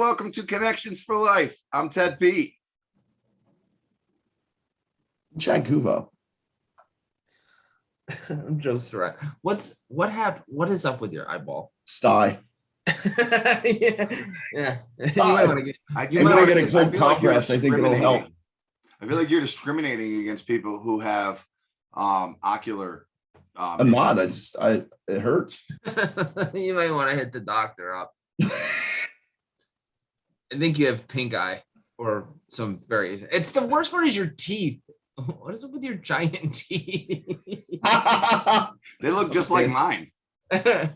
welcome to Connections for Life. I'm Ted Pete. Chad Kuvo. I'm Joe Surratt. What happened? What is up with your eyeball? Sty. yeah. I get a cold compress. I think it'll help. I feel like you're discriminating against people who have ocular. I'm not. It hurts. You might want to hit the doctor up. I think you have pink eye or some variation. It's the worst part is your teeth. What is it with your giant teeth? They look just like mine. I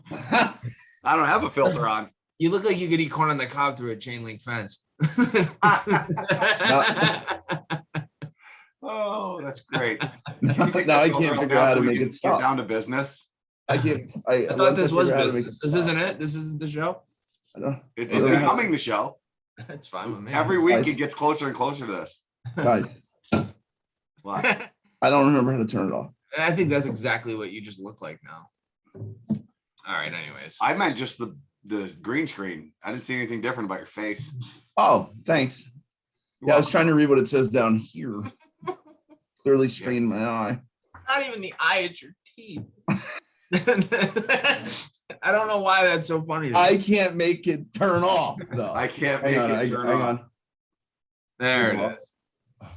don't have a filter on. You look like you could eat corn on the cob through a chain link fence. Oh, that's great. Now I can't figure out how to make it stop. Get down to business. I can't. I thought this was business. This isn't it. This isn't the show. It's becoming the show. That's fine with me. Every week it gets closer and closer to this. Guys, What? I don't remember how to turn it off. I think that's exactly what you just look like now. All right. Anyways, I meant just the green screen. I didn't see anything different about your face. Oh, thanks. Yeah, I was trying to read what it says down here. Clearly strained my eye. Not even the eye, it's your teeth. I don't know why that's so funny. I can't make it turn off, though. I can't make it turn Hang on. on. There it is.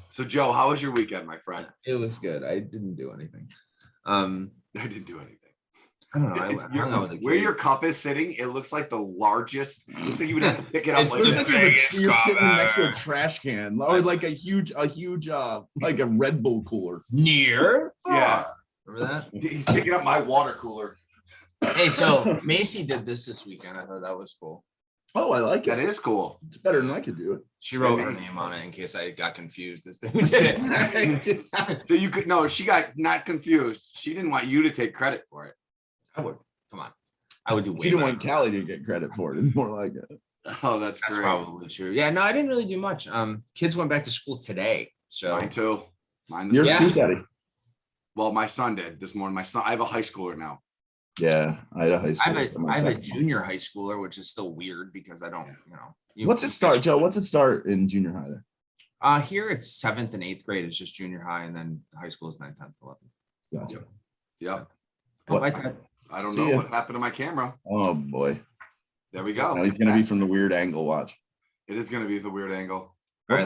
So, Joe, how was your weekend, my friend? It was good. I didn't do anything. I didn't do anything. I don't know. I hung out with the where kids. your cup is sitting, it looks like the largest. It looks like you would have to pick it up. It's Like the that. biggest you're cup sitting next to a ever. trash can or like a huge like a Red Bull cooler. Near? Yeah. Remember that? He's picking up my water cooler. Hey, so Macy did this weekend. I thought that was cool. Oh, I like That it. is cool. It's better than I could do it. She wrote her name on it in case I got confused as to who did it. So you could she got not confused. She didn't want you to take credit for it. I would. Come on. I would do way You didn't better. want Callie to get credit for it. It's more like it. Oh, that's That's great. probably true. Yeah, no, I didn't really do much. Kids went back to school today. So Mine too. Mine You're this too, morning. Daddy. Well, my son did this morning. My son, I have a high schooler now. Yeah, I had a high I school. have a junior high schooler, which is still weird because I don't, What's it start, Joe? What's it start in junior high there? Here it's 7th and 8th grade. It's just junior high, and then high school is 9th, 10th, 11th. Gotcha. Yep. Oh, bye, Ted. I don't See know ya. what happened to my camera. Oh boy. There we go. Now he's gonna be from the weird angle. Watch. It is going to be the weird angle. All right,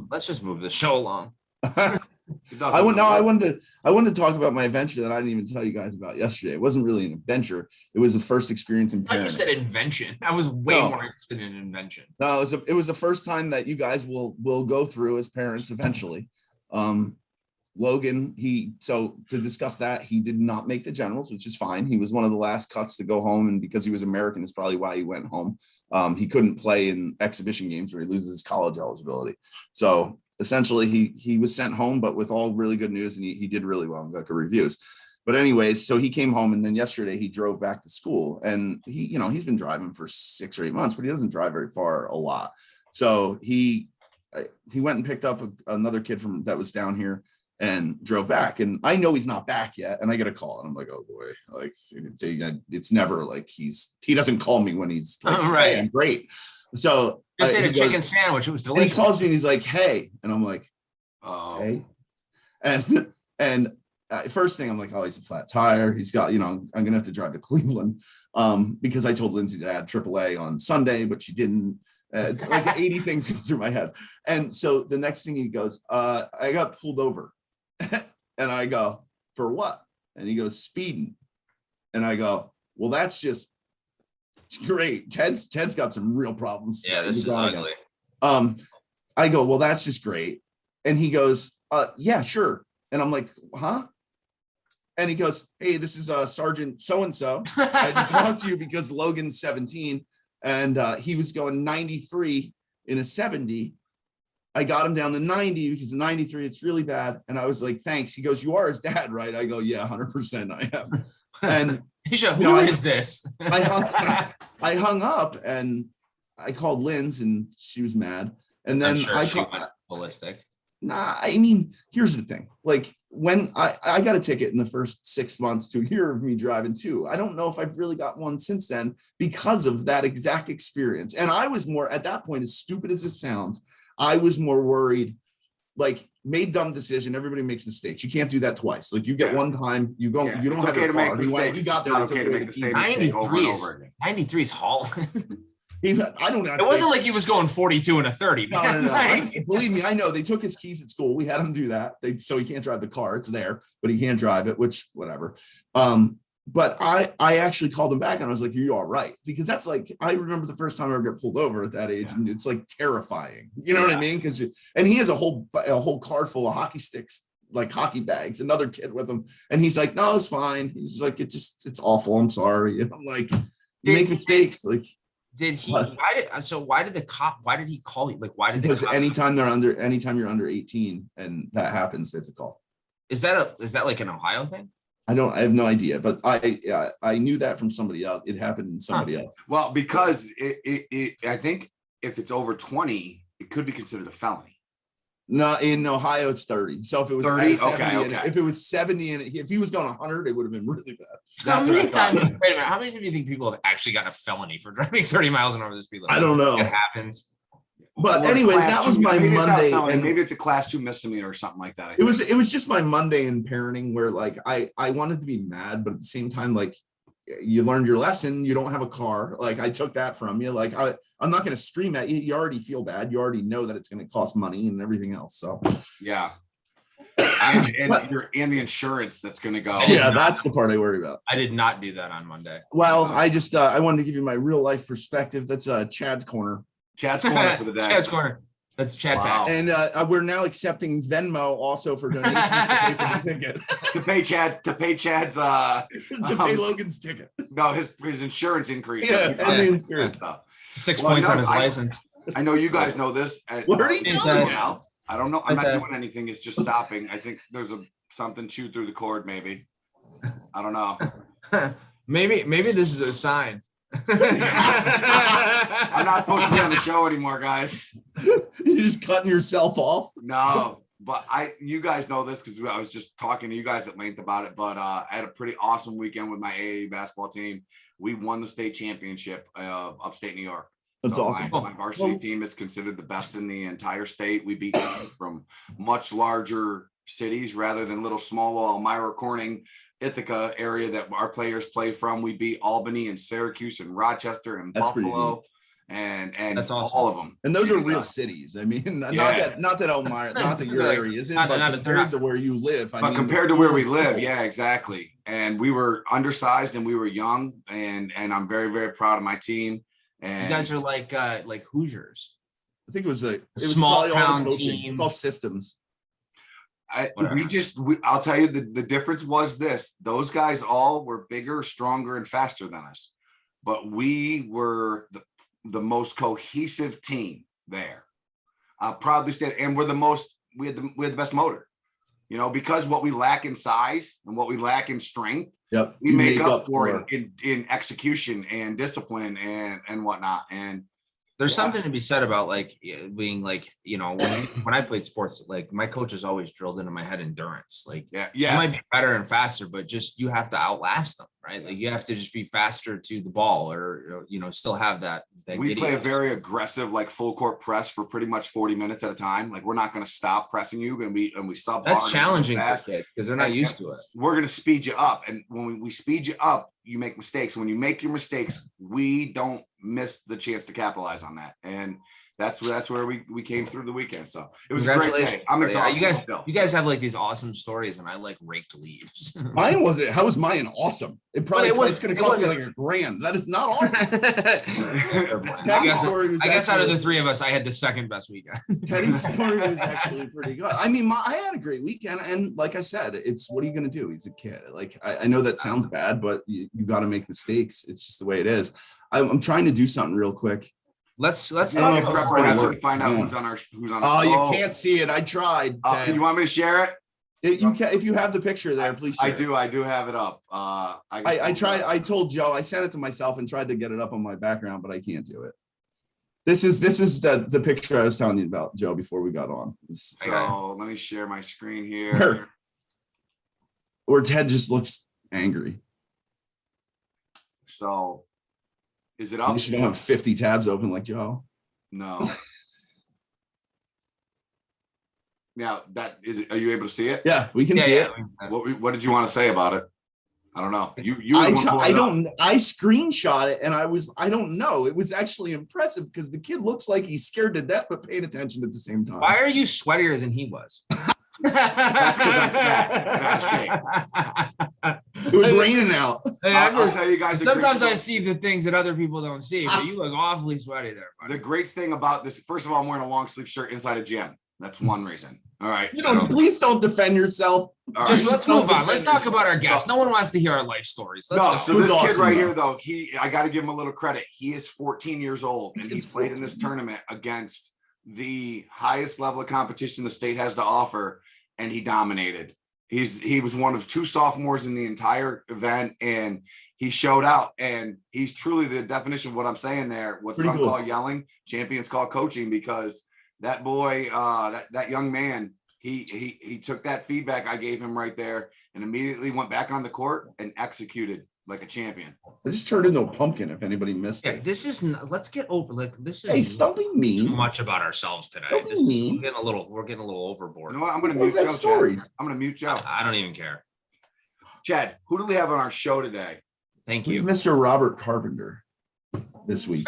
let's just move the show along. It doesn't I matter. wanted to talk about my adventure that I didn't even tell you guys about yesterday. It wasn't really an adventure. It was the first experience in I thought you parenting. said invention. I was way more interested in invention. No, it was the first time that you guys will go through as parents eventually. Logan, to discuss that, he did not make the generals, which is fine. He was one of the last cuts to go home, and because he was American is probably why he went home. He couldn't play in exhibition games where he loses his college eligibility. So essentially he was sent home, but with all really good news, and he did really well and got good reviews. But anyways, so he came home, and then yesterday he drove back to school, and he's been driving for 6 or 8 months, but he doesn't drive very far a lot. So he went and picked up another kid that was down here and drove back, and I know he's not back yet, and I get a call, and I'm like, oh boy, like it's never like he doesn't call me when he's like, Right. hey, I'm great. So Just he ate a goes- chicken sandwich. It was and he delicious. calls me and he's like, hey, and I'm like, Oh, hey, and first thing I'm like, oh, he's a flat tire. He's got, I'm gonna have to drive to Cleveland, because I told Lindsay to add AAA on Sunday, but she didn't. Like 80 things go through my head. And so the next thing he goes, I got pulled over. And I go, for what? And he goes, speeding. And I go, well, it's great. Ted's got some real problems. Yeah, this is ugly. I go, well, that's just great. And he goes, yeah, sure. And I'm like, huh? And he goes, hey, this is Sergeant so-and-so. I had to talk to you because Logan's 17 and he was going 93 in a 70. I got him down to 90 because the 93, it's really bad. And I was like, thanks. He goes, you are his dad, right? I go, yeah, 100% I am. And Who is this? I hung up and I called Lynn's and she was mad. And then I'm sure I she called, went ballistic. Nah, I mean, here's the thing. Like when I got a ticket in the first 6 months to a year of me driving too. I don't know if I've really got one since then because of that exact experience. And I was more at that point, as stupid as it sounds, I was more worried, like made dumb decision. Everybody makes mistakes. You can't do that twice. Like you get one time, you go, you don't have a car. He got there. Okay to make the same mistake over and over again. 93 is Hall. I don't know. It wasn't like he was going 42 and a 30. No. Believe me, I know. They took his keys at school. We had him do that. So he can't drive the car. It's there, but he can't drive it, which whatever. But I actually called him back and I was like, "Are you all right?" Because that's like, I remember the first time I ever got pulled over at that age, and it's like terrifying. You know what I mean? And he has a whole car full of hockey sticks, like hockey bags, another kid with him. And he's like, "No, it's fine." He's like, it's awful. I'm sorry. And I'm like, you make mistakes. Like, did he? Why did he call you? Like, why did because anytime you're under 18 and that happens, there's a call. Is that like an Ohio thing? I have no idea, but I knew that from somebody else. It happened in somebody else. Well, because I think if it's over 20, it could be considered a felony. No, in Ohio it's 30. So if it was 30, 70, okay. If it was 70 and if he was going 100, it would have been really bad. How many times? Wait a minute. How many of you think people have actually gotten a felony for driving 30 miles an hour the speed limit? I don't know. It happens. But anyways, that was my Monday, and maybe it's a class 2 misdemeanor or something like that. It was just my Monday in parenting where like I wanted to be mad, but at the same time, like you learned your lesson. You don't have a car. Like I took that from you. Like I'm not going to scream at you. You already feel bad. You already know that it's going to cost money and everything else. So yeah. and the insurance that's going to go. Yeah, that's the part I worry about. I did not do that on Monday. Well, I just I wanted to give you my real life perspective. That's Chad's corner. Chad's corner for the day. Chad's corner. That's Chad Fact. And we're now accepting Venmo also for donations to pay for the ticket. to pay Chad's to pay Logan's ticket. No, his insurance increase. Yeah, and the insurance. 6 points on his license. I know you guys know this. What are you doing now? I don't know. I'm not doing anything. It's just stopping. I think there's something chewed through the cord. Maybe. I don't know. maybe this is a sign. I'm not supposed to be on the show anymore, guys. You're just cutting yourself off. No, but you guys know this because I was just talking to you guys at length about it. But I had a pretty awesome weekend with my AAU basketball team. We won the state championship of upstate New York. That's awesome. My varsity team is considered the best in the entire state. We beat teams from much larger cities rather than little small Elmira, Corning, Ithaca area that our players play from. We beat Albany and Syracuse and Rochester and Buffalo and that's awesome. All of them. And those are real cities. I mean, not that Elmira, not that your area isn't, but compared to where you live. But compared to where we live, yeah, exactly. And we were undersized and we were young, and I'm very, very proud of my team. And you guys are like Hoosiers. I think it was a small town team. It's all systems. I'll tell you the difference was this: those guys all were bigger, stronger, and faster than us, but we were the most cohesive team there. I'll proudly say, and we had the best motor, because what we lack in size and what we lack in strength, we make up for it in execution and discipline and whatnot. And there's something to be said about like being like, when I played sports, like my coaches always drilled into my head endurance. Like, you might be better and faster, but just you have to outlast them, right? Like you have to just be faster to the ball, or still have that. We play a very aggressive, like full court press for pretty much 40 minutes at a time. Like we're not going to stop pressing you, and we stop. That's challenging for kids because they're not used to it. We're going to speed you up, and when we speed you up, you make mistakes. When you make your mistakes, we don't miss the chance to capitalize on that, and that's where we came through the weekend. So it was a great day. I'm excited. You guys have like these awesome stories, and I like raked leaves. Mine wasn't. How was mine awesome? It's going to cost me like $1,000. That is not awesome. I guess out of the three of us, I had the second best weekend. Teddy's story was actually pretty good. I mean, I had a great weekend, and like I said, it's what are you going to do? He's a kid. Like I know that sounds bad, but you got to make mistakes. It's just the way it is. I'm trying to do something real quick. Let's talk about find out who's on. Oh, you can't see it. I tried. You want me to share it? If you have the picture there, please share. I do have it up. I tried. I told Joe, I sent it to myself and tried to get it up on my background, but I can't do it. This is the picture I was telling you about, Joe, before we got on. So let me share my screen here. Or Ted just looks angry. So is it At up? least you don't have 50 tabs open like Joe. No. Now that is it, are you able to see it? Yeah, we can see it. What did you want to say about it? I don't know. I screenshot it and I don't know. It was actually impressive because the kid looks like he's scared to death but paying attention at the same time. Why are you sweatier than he was? That's because I'm fat. It was raining out. I'll tell you guys. Sometimes I see the things that other people don't see, but you look awfully sweaty there. Buddy. The great thing about this, first of all, I'm wearing a long sleeve shirt inside a gym. That's one reason. All right. Please don't defend yourself. Let's move on. Let's talk about our guests. No one wants to hear our life stories. Let's go. So this kid right here, though, I got to give him a little credit. He is 14 years old, and he's played in this tournament against the highest level of competition the state has to offer, and he dominated. He was one of 2 sophomores in the entire event, and he showed out. And he's truly the definition of what I'm saying there. What some call yelling, champions call coaching, because that boy, that young man, he took that feedback I gave him right there and immediately went back on the court and executed like a champion. I just turned into a pumpkin if anybody missed it. This is let's get over this is hey, stop being mean. Too much about ourselves today. Don't be mean. We're getting a little overboard. You know what? I'm gonna mute Joe. Stories? I'm gonna mute Joe. I don't even care. Chad, who do we have on our show today? Thank you. Mr. Robert Carpenter this week.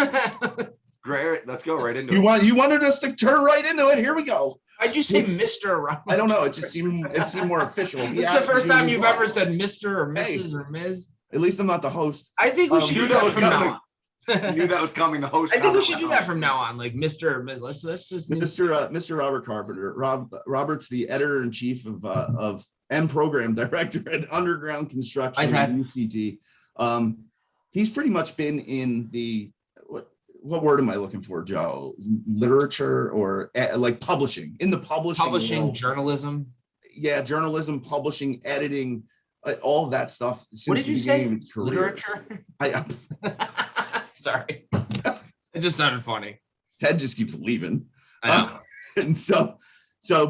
Great. Let's go right into it. You wanted us to turn right into it. Here we go. Why'd you say Mr. Robert? I don't know. It just seemed more official. This is the first time you've ever said Mr. or Mrs. or Ms. At least I'm not the host. I think we should do that from now on. You knew that was coming. The host. I think we should do that from now on, like Mr. or Ms. Let's just Mr. Robert Carpenter. Robert's the editor in chief of and program director at Underground Construction at UCT. He's pretty much been in the what word am I looking for, Joe? Literature or like publishing, in the publishing world. Journalism. Yeah, journalism, publishing, editing, all of that stuff. What did you say? Literature. Sorry, it just sounded funny. Ted just keeps leaving. I know. And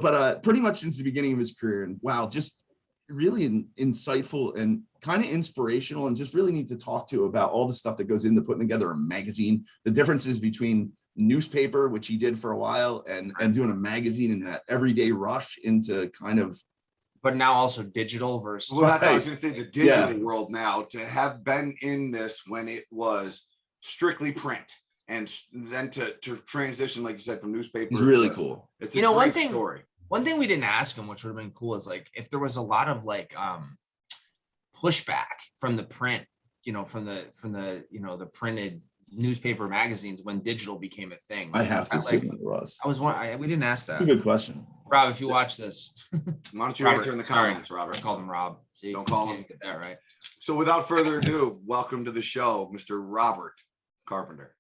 but pretty much since the beginning of his career, and wow, just really insightful and kind of inspirational, and just really need to talk to about all the stuff that goes into putting together a magazine, the differences between newspaper, which he did for a while, and doing a magazine in that everyday rush into kind of, but now also digital versus. Well, I was going to say the digital world now, to have been in this when it was strictly print, and then to transition, like you said, from newspaper. It's really cool. It's a great story. One thing we didn't ask him, which would have been cool, is like if there was a lot of like pushback from the print, from the printed newspaper magazines when digital became a thing. I have to say, Russ. We didn't ask that. That's a good question. Rob, if you watch this, why don't you answer in the comments, Robert? I called him Rob. See, don't call him. Get that right. So without further ado, welcome to the show, Mr. Robert Carpenter.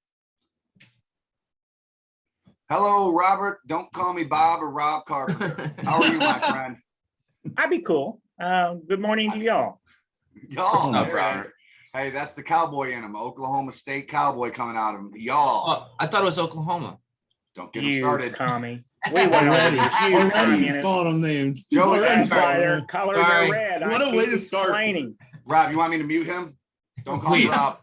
Hello, Robert. Don't call me Bob or Rob Carpenter. How are you, my friend? I'd be cool. Good morning to y'all. Y'all, Robert. Hey, that's the cowboy in him. Oklahoma State cowboy coming out of him. Y'all. Oh, I thought it was Oklahoma. Don't get him started. Commie. We went already. He's calling them names. Joe, that's why their colors are red. What a way to start. Rob, you want me to mute him? Don't call me Rob.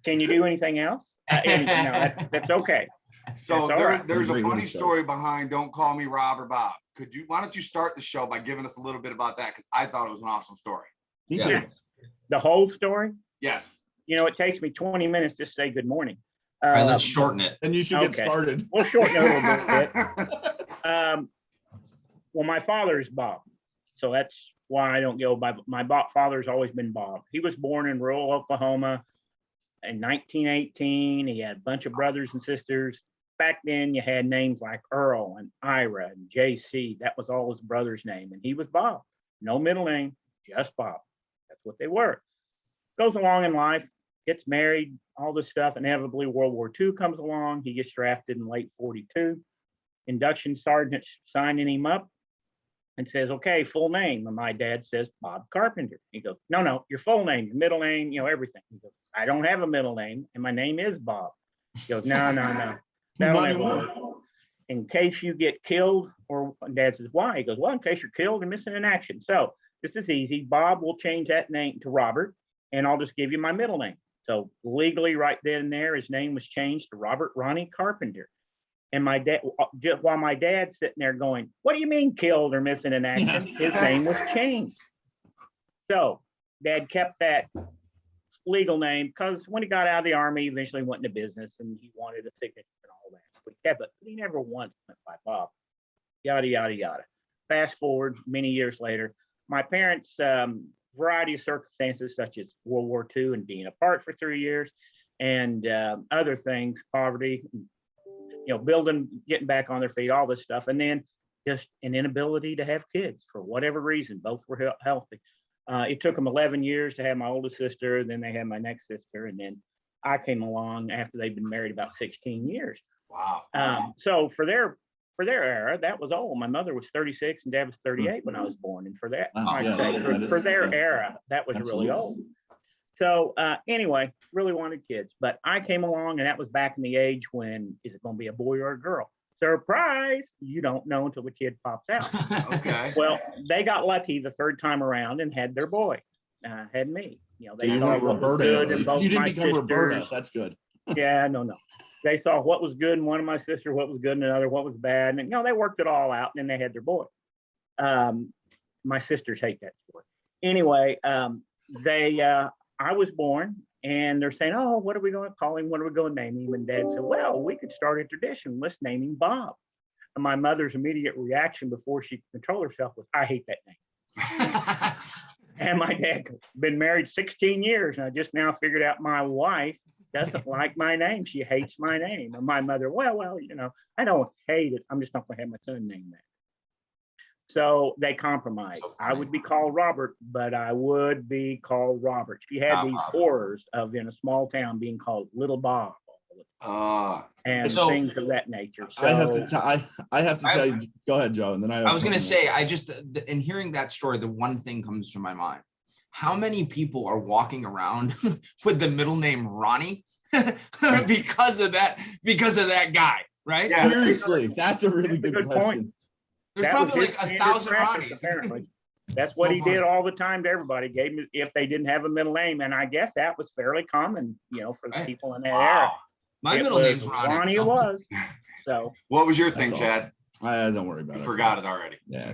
Can you do anything else? That's okay. So there's a funny story behind "Don't Call Me Rob or Bob." Why don't you start the show by giving us a little bit about that? Because I thought it was an awesome story. Me too. The whole story? Yes. It takes me 20 minutes to say good morning. All right, let's shorten it. And you should get started. We'll shorten it a little bit. Well, my father is Bob, so that's why I don't go by my father's always been Bob. He was born in rural Oklahoma in 1918. He had a bunch of brothers and sisters. Back then, you had names like Earl and Ira and JC. That was all his brother's name. And he was Bob. No middle name, just Bob. That's what they were. Goes along in life, gets married, all this stuff. Inevitably, World War II comes along. He gets drafted in late 42. Induction sergeant signing him up and says, okay, full name. And my dad says, Bob Carpenter. He goes, no, your full name, your middle name, everything. He goes, I don't have a middle name, and my name is Bob. He goes, no. That'll never work. In case you get killed, or Dad says, why? He goes, well, in case you're killed and missing in action. So this is easy. Bob will change that name to Robert, and I'll just give you my middle name. So legally, right then and there, his name was changed to Robert Ronnie Carpenter. And my dad, just while my dad's sitting there going, what do you mean killed or missing in action? His name was changed. So Dad kept that legal name because when he got out of the Army, he eventually went into business and he wanted a signature and all that. But he kept it. He never once went by Bob. Yada, yada, yada. Fast forward many years later, my parents, variety of circumstances such as World War II and being apart for 3 years and other things, poverty, building, getting back on their feet, all this stuff. And then just an inability to have kids for whatever reason. Both were healthy. It took them 11 years to have my oldest sister. Then they had my next sister. And then I came along after they'd been married about 16 years. Wow. So for their era, that was old. My mother was 36 and Dad was 38 when I was born. And for that, for their era, that was really old. So anyway, really wanted kids, but I came along and that was back in the age when, is it going to be a boy or a girl? Surprise! You don't know until the kid pops out. Okay. Well, they got lucky the third time around and had their boy, had me. They So saw what was good in both you didn't my become sisters. Roberta. That's good. Yeah, no. They saw what was good in one of my sisters, what was good in another, what was bad, and they worked it all out, and then they had their boy. My sisters hate that story. Anyway, I was born. And they're saying, oh, what are we going to call him? What are we going to name him? And Dad said, well, we could start a tradition. Let's name him Bob. And my mother's immediate reaction before she could control herself was, I hate that name. And my dad been married 16 years. And I just now figured out my wife doesn't like my name. She hates my name. And my mother, well, I don't hate it. I'm just not going to have my son name that. So they compromised. I would be called Robert, but I would be called Robert. She had these horrors of in a small town being called Little Bob and things of that nature. So, I have to tell you. Go ahead, Joe, and then I was going to say, in hearing that story, the one thing comes to my mind: how many people are walking around with the middle name Ronnie because of that guy, right? Yeah. Seriously, that's a really good question. Point. There's probably like 1,000 Ronnies. Apparently. That's what he did all the time to everybody. Gave him if they didn't have a middle name, and I guess that was fairly common, for the people in that era. My middle name's Ronnie. Ronnie it was. So what was your thing, Chad? Don't worry about it. I forgot it already. Yeah,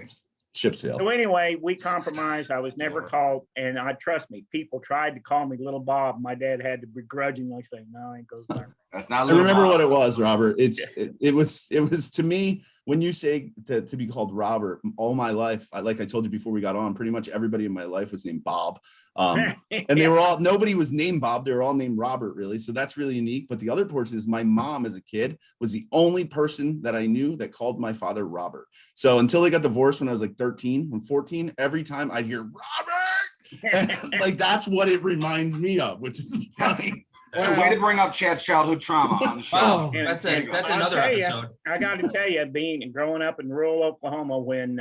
ship sale. So anyway, we compromised. I was never called, and trust me, people tried to call me Little Bob. My dad had to begrudgingly say, "No, it goes there." That's not. I remember Bob. What it was, Robert. It was to me. When you say to be called Robert, all my life, like I told you before we got on, pretty much everybody in my life was named Bob. And they were all, nobody was named Bob. They were all named Robert, really. So that's really unique. But the other portion is my mom as a kid was the only person that I knew that called my father Robert. So until they got divorced when I was like 13 and 14, every time I'd hear Robert, like that's what it reminds me of, which is funny. It's a way to bring up Chad's childhood trauma on the show. Wow, that's another episode. I got to tell you, growing up in rural Oklahoma, when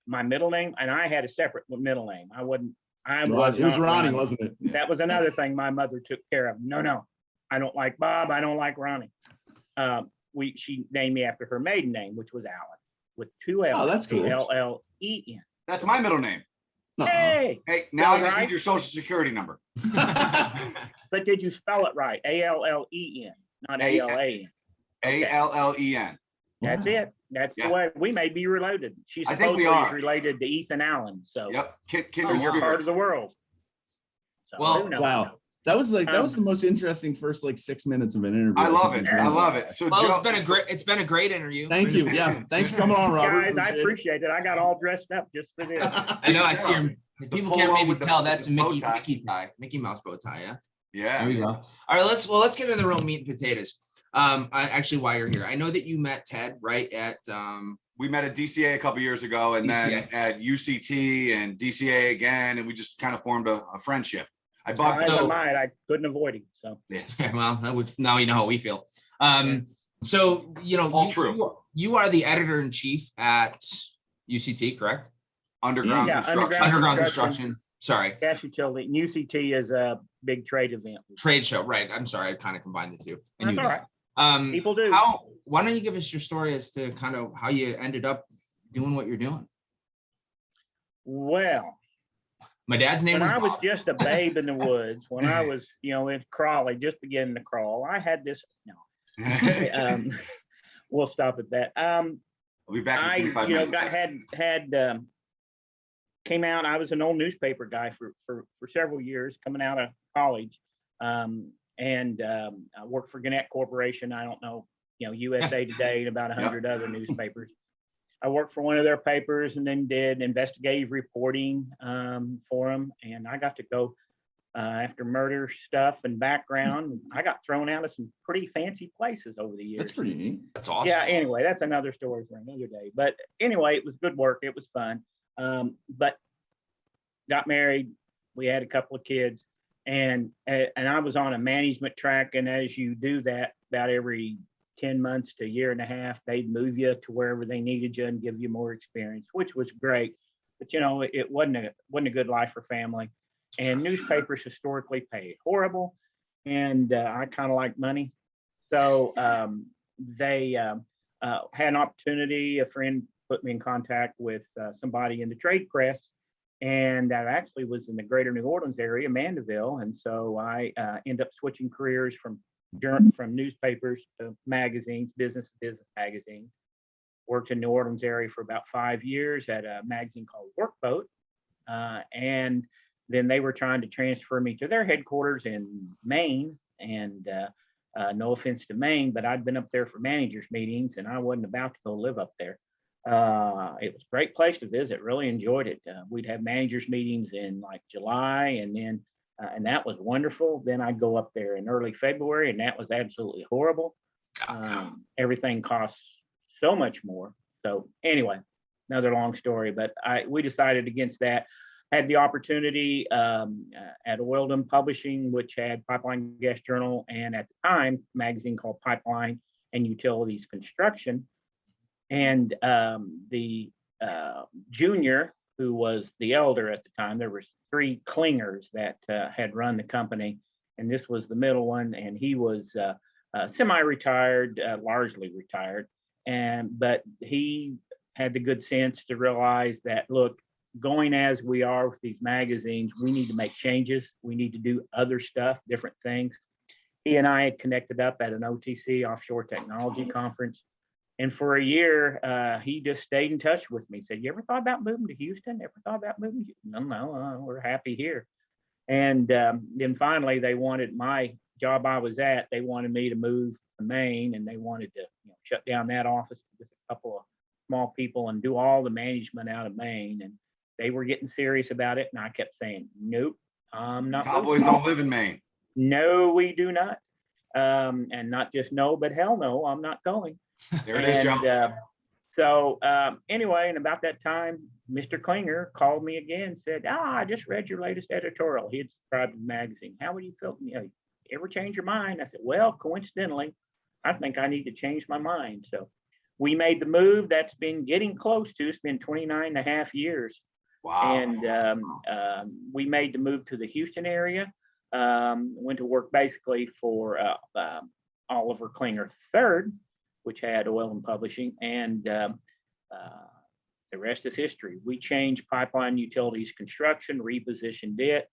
my middle name, and I had a separate middle name. It was Ronnie, wasn't it? That was another thing my mother took care of. No, I don't like Bob. I don't like Ronnie. She named me after her maiden name, which was Allen, with 2 L's. Oh, that's cool. Allen. That's my middle name. Hey, now I just need your social security number. But did you spell it right? Allen, not Allan. Allen. That's it. That's the way we may be related. She's supposedly related to Ethan Allen. So yep, you're part of the world. So, wow. That was the most interesting first 6 minutes of an interview. I love it. So Joe, it's been a great interview. Thank you. Yeah. Thanks for coming on, Robert. Guys, I appreciate it. I got all dressed up just for this. I know, I see your people can't maybe tell that's a Mickey Mouse bow tie, yeah? Yeah. There we go. All right, let's get into the real meat and potatoes. While you're here, I know that you met Ted right at we met at DCA a couple years ago, and then at UCT and DCA again, and we just kind of formed a friendship. I couldn't avoid him. So yeah. Well, now you know how we feel. So you are the editor in chief at UCT, correct? Underground construction. Sorry. Gas utility. UCT is a big trade event. Trade show, right? I'm sorry, I kind of combined the two. That's all right. People do. why don't you give us your story as to kind of how you ended up doing what you're doing? Well, my dad's name when was I was Bob. just a babe in the woods, when I was, in crawling, just beginning to crawl, I had this, we'll stop at that. I'll be back in 45 minutes. Came out. I was an old newspaper guy for several years coming out of college. And I worked for Gannett Corporation. I don't know, USA Today and about 100 other newspapers. I worked for one of their papers and then did investigative reporting for them. And I got to go after murder stuff and background. I got thrown out of some pretty fancy places over the years. That's pretty neat. That's awesome. Yeah, anyway, that's another story for another day. But anyway, it was good work. It was fun. But got married. We had a couple of kids. And I was on a management track. And as you do that, about every 10 months to a year and a half, they'd move you to wherever they needed you and give you more experience, which was great. But, it wasn't a good life for family. And newspapers historically paid horrible. And I kind of like money. So they had an opportunity. A friend put me in contact with somebody in the trade press. And that actually was in the greater New Orleans area, Mandeville. And so I ended up switching careers from newspapers to magazines, business magazines. Worked in New Orleans area for about 5 years at a magazine called Workboat. And then they were trying to transfer me to their headquarters in Maine. And no offense to Maine, but I'd been up there for managers meetings and I wasn't about to go live up there. It was a great place to visit. Really enjoyed it. We'd have managers meetings in like July, and then and that was wonderful. Then I'd go up there in early February, and that was absolutely horrible. Everything costs so much more. So anyway, another long story, but we decided against that. Had the opportunity at Oildham Publishing, which had Pipeline Gas Journal, and at the time, a magazine called Pipeline and Utilities Construction. And the junior, who was the elder at the time, there were 3 clingers that had run the company, and this was the middle one, and he was semi-retired, largely retired, but he had the good sense to realize that, look, going as we are with these magazines, we need to make changes. We need to do other stuff, different things. He and I had connected up at an OTC, Offshore Technology Conference. And for a year, he just stayed in touch with me. Said, "You ever thought about moving to Houston? Ever thought about moving? No, we're happy here." And then finally, they wanted my job I was at. They wanted me to move to Maine, and they wanted to shut down that office with a couple of small people and do all the management out of Maine. And they were getting serious about it, and I kept saying, "Nope, I'm not." Cowboys don't live in Maine. No, we do not. And not just no, but hell no, I'm not going. There it is, Joe. So anyway, and about that time, Mr. Klinger called me again, said, I just read your latest editorial. He had subscribed to the magazine. How would you feel? Ever change your mind? I said, well, coincidentally, I think I need to change my mind. So we made the move. That's been getting close to, it's been 29 and a half years. Wow. And we made the move to the Houston area. Went to work basically for Oliver Klinger III, which had Oildham Publishing, and the rest is history. We changed Pipeline Utilities Construction, repositioned it,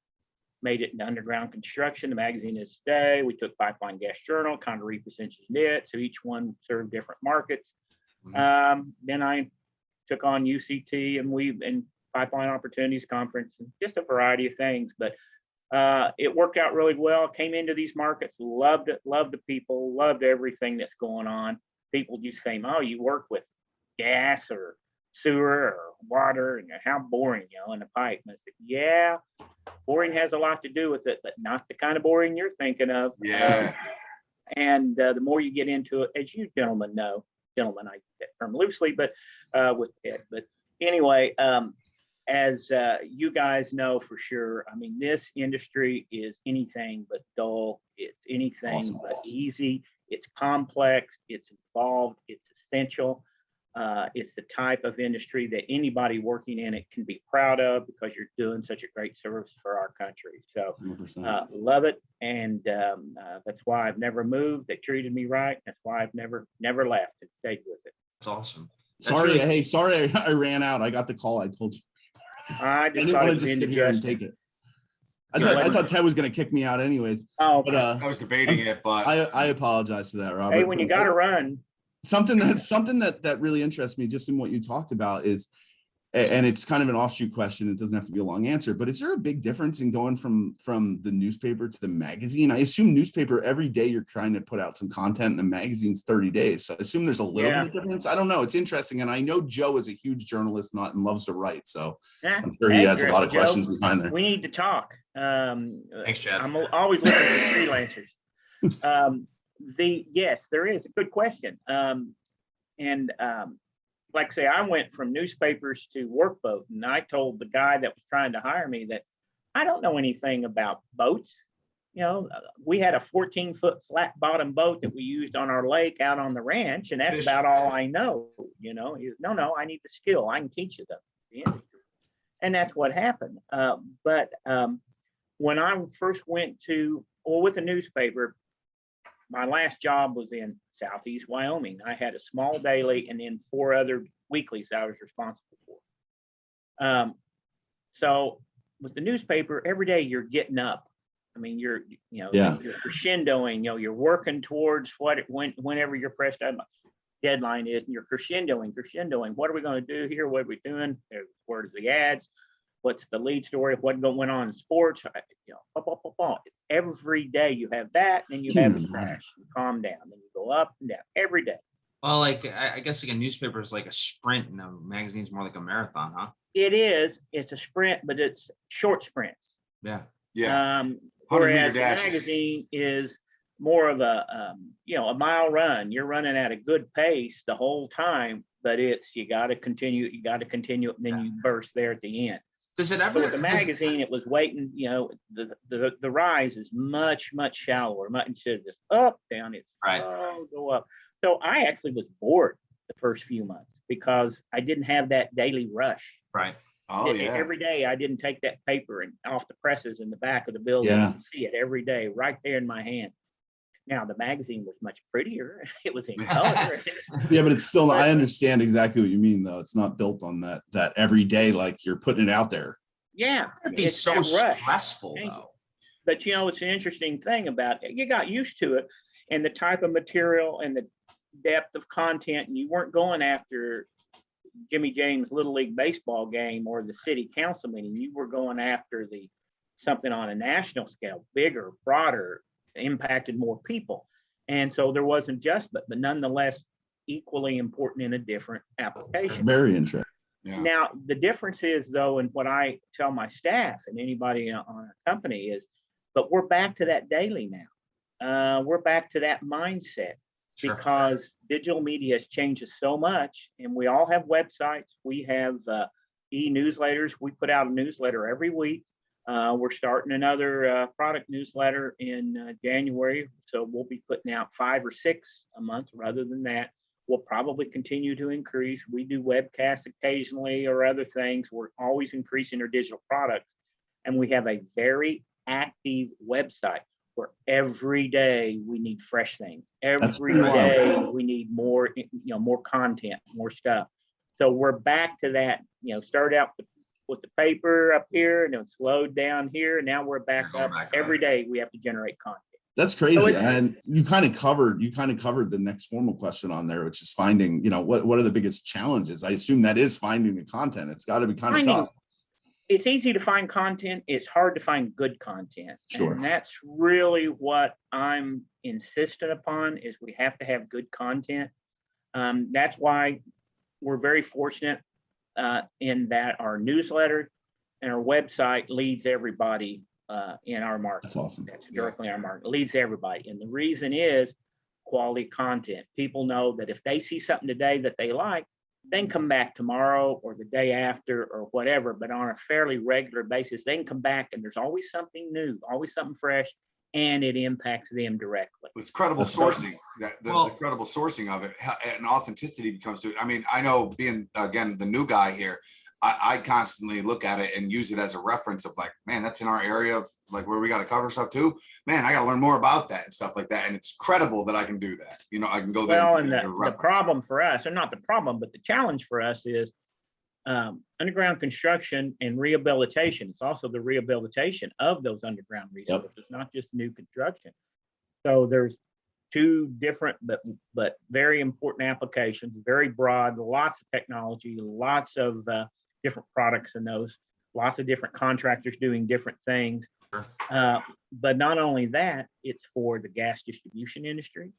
made it into underground construction. The magazine is today. We took Pipeline Gas Journal, kind of repositioned it, so each one served different markets. Then I took on UCT and Pipeline Opportunities Conference, and just a variety of things. But it worked out really well. Came into these markets, loved it, loved the people, loved everything that's going on. People just say, "Oh, you work with gas or sewer or water, and how boring, in the pipe." And I said, "Yeah, boring has a lot to do with it, but not the kind of boring you're thinking of." Yeah. And the more you get into it, as you gentlemen know, I use that term loosely, but with it. But anyway, as you guys know for sure, I mean, this industry is anything but dull. It's anything but easy. It's complex. It's involved. It's essential. It's the type of industry that anybody working in it can be proud of because you're doing such a great service for our country. So 100%. love it. And that's why I've never moved. They treated me right. That's why I've never left and stayed with it. That's awesome. Sorry, I ran out. I got the call. I told you. I I just didn't thought want it to was just sit here and take it. I thought Ted was going to kick me out anyways. Oh, But I was debating it, but I apologize for that, Robert. hey, when you got to run, something that really interests me just in what you talked about is, and it's kind of an offshoot question, it doesn't have to be a long answer, but is there a big difference in going from the newspaper to the magazine? I assume newspaper, every day you're trying to put out some content, and the magazine's 30 days, so I assume there's a little bit of difference. I don't know, it's interesting, and I know Joe is a huge journalist and loves to write, so I'm sure he has a lot of questions behind there. We need to talk. Thanks, Chad. I'm always looking for freelancers. Yes, there is a good question. Like I say, I went from newspapers to workboat, and I told the guy that was trying to hire me that I don't know anything about boats. We had a 14-foot flat bottom boat that we used on our lake out on the ranch, and that's about all I know. He said, no, I need the skill. I can teach you the industry. And that's what happened. But when I first went with a newspaper, my last job was in Southeast Wyoming. I had a small daily and then 4 other weeklies I was responsible for. So with the newspaper, every day you're getting up. I mean, you're crescendoing, you're working towards whenever your press deadline is, and you're crescendoing. What are we going to do here? What are we doing? Where's the ads? What's the lead story? What went on in sports? Every day you have that, and you have a crash. You calm down, then you go up and down every day. Well, like I guess like a newspaper is like a sprint, and a magazine's more like a marathon, huh? It is. It's a sprint, but it's short sprints. Yeah. Whereas the magazine is more of a mile run. You're running at a good pace the whole time, but you got to continue, and then you burst there at the end. Does it ever? So with the magazine, it was waiting. The rise is much shallower. Instead of just up, down, it's go up. So I actually was bored the first few months because I didn't have that daily rush. Right. Oh yeah. Every day I didn't take that paper and off the presses in the back of the building and see it every day right there in my hand. Now the magazine was much prettier. It was in color. Yeah, but it's still, I understand exactly what you mean though. It's not built on that every day, like you're putting it out there. Yeah. It'd be so stressful though. But it's an interesting thing about it. You got used to it and the type of material and the depth of content, and you weren't going after Jimmy James' Little League baseball game or the city council meeting. You were going after something on a national scale, bigger, broader, impacted more people. And so there was an adjustment, but nonetheless equally important in a different application. Very interesting. Yeah. Now, the difference is though, and what I tell my staff and anybody on a company is, but we're back to that daily now. We're back to that mindset. Sure. Because digital media has changed so much, and we all have websites. We have e-newsletters. We put out a newsletter every week. We're starting another product newsletter in January, so we'll be putting out 5 or 6 a month rather than that. We'll probably continue to increase. We do webcasts occasionally or other things. We're always increasing our digital products, and we have a very active website where every day we need fresh things. Every day we need more, more content, more stuff. So we're back to that, started out with the paper up here and then slowed down here. And now we're back up. Every day we have to generate content. That's crazy. So and you kind of covered the next formal question on there, which is finding, what are the biggest challenges? I assume that is finding the content. It's got to be kind of tough. It's easy to find content. It's hard to find good content. Sure. And that's really what I'm insistent upon is we have to have good content. That's why we're very fortunate in that our newsletter and our website leads everybody in our market. That's awesome. That's directly our market. It leads everybody. And the reason is quality content. People know that if they see something today that they like, then come back tomorrow or the day after or whatever, but on a fairly regular basis, they can come back and there's always something new, always something fresh, and it impacts them directly. It's credible That's right. sourcing. The credible sourcing of it and authenticity becomes to it. I mean, I know being again the new guy here, I constantly look at it and use it as a reference of like, man, that's in our area of like where we got to cover stuff too. Man, I got to learn more about that and stuff like that. And it's credible that I can do that. You know, I can go there. Well, and the problem for us, or not the problem, but the challenge for us is underground construction and rehabilitation. It's also the rehabilitation of those underground resources, not just new construction. So there's two different but very important applications, very broad, lots of technology, lots of different products in those, lots of different contractors doing different things. But not only that, it's for the gas distribution industry,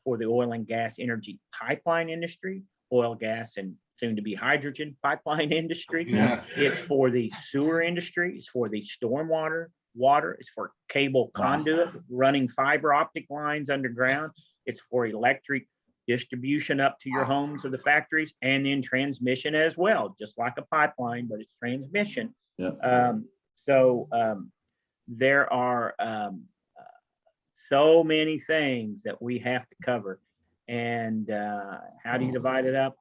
for the oil and gas energy pipeline industry, oil, gas, and soon to be hydrogen pipeline industry. Yeah. It's for the sewer industry. It's for the stormwater, water. It's for cable conduit, running fiber optic lines underground. It's for electric distribution up to your homes or the factories, and then transmission as well, just like a pipeline, but it's transmission. Yeah. There are so many things that we have to cover. And how do you divide it up?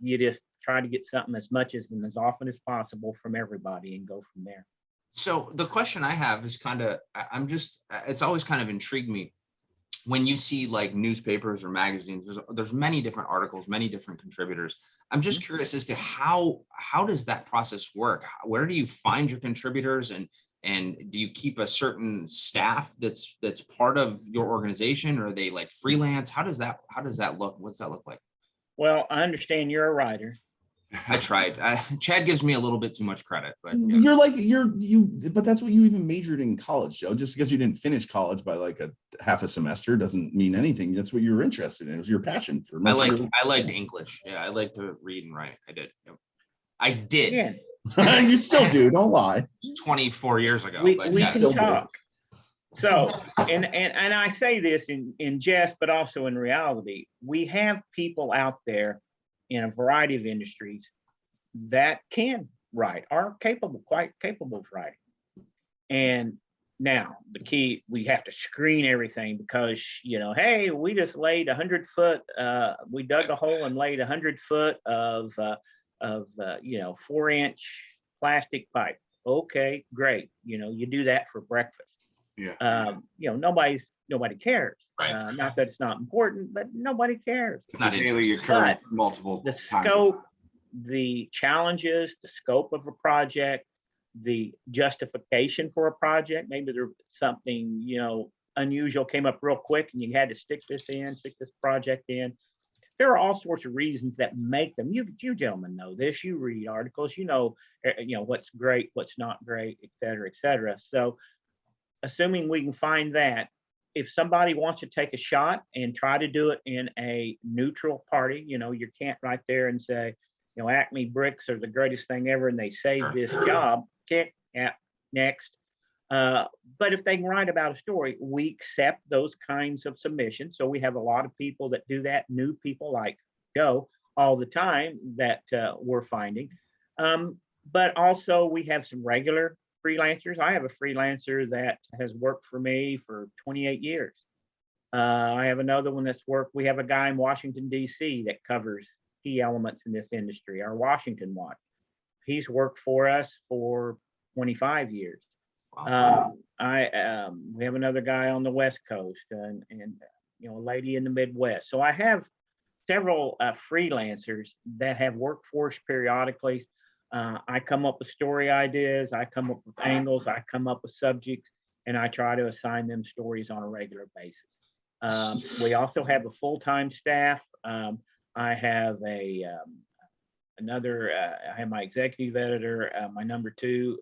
You just try to get something as much as and as often as possible from everybody and go from there. So the question I have is it's always kind of intrigued me when you see like newspapers or magazines, there's many different articles, many different contributors. I'm just curious as to how does that process work? Where do you find your contributors, and do you keep a certain staff that's part of your organization, or are they like freelance? How does that look? What's that look like? Well, I understand you're a writer. I tried. Chad gives me a little bit too much credit, but but that's what you even majored in college, Joe. Just because you didn't finish college by like a half a semester doesn't mean anything. That's what you were interested in. It was your passion for most I liked English. Yeah, I like to read and write. I did. Yep. I did. Yeah. You still do, don't lie. 24 years ago. We can talk. So, and I say this in jest, but also in reality, we have people out there in a variety of industries that can write, are quite capable of writing. And now the key, we have to screen everything because, hey, we just laid 100 foot, we dug a hole and laid 100 foot of 4-inch plastic pipe. Okay, great. You do that for breakfast. Yeah. Nobody cares. Right. Not that it's not important, but nobody cares. It's not daily occurrence multiple the times. scope, the challenges, the scope of a project, the justification for a project. Maybe there's something, unusual came up real quick and you had to stick this project in. There are all sorts of reasons that make them. You gentlemen know this. You read articles, what's great, what's not great, et cetera, et cetera. So assuming we can find that, if somebody wants to take a shot and try to do it in a neutral party, you can't right there and say, Acme bricks are the greatest thing ever and they saved this job. Next. But if they can write about a story, we accept those kinds of submissions. So we have a lot of people that do that, new people like Joe all the time that we're finding. But also we have some regular freelancers. I have a freelancer that has worked for me for 28 years. I have another one that's worked. We have a guy in Washington, D.C. that covers key elements in this industry, our Washington Watch. He's worked for us for 25 years. Wow. We have another guy on the West Coast and a lady in the Midwest. So I have several freelancers that have worked for us periodically. I come up with story ideas, I come up with angles, I come up with subjects, and I try to assign them stories on a regular basis. We also have a full-time staff. I have I have my executive editor, my number 2,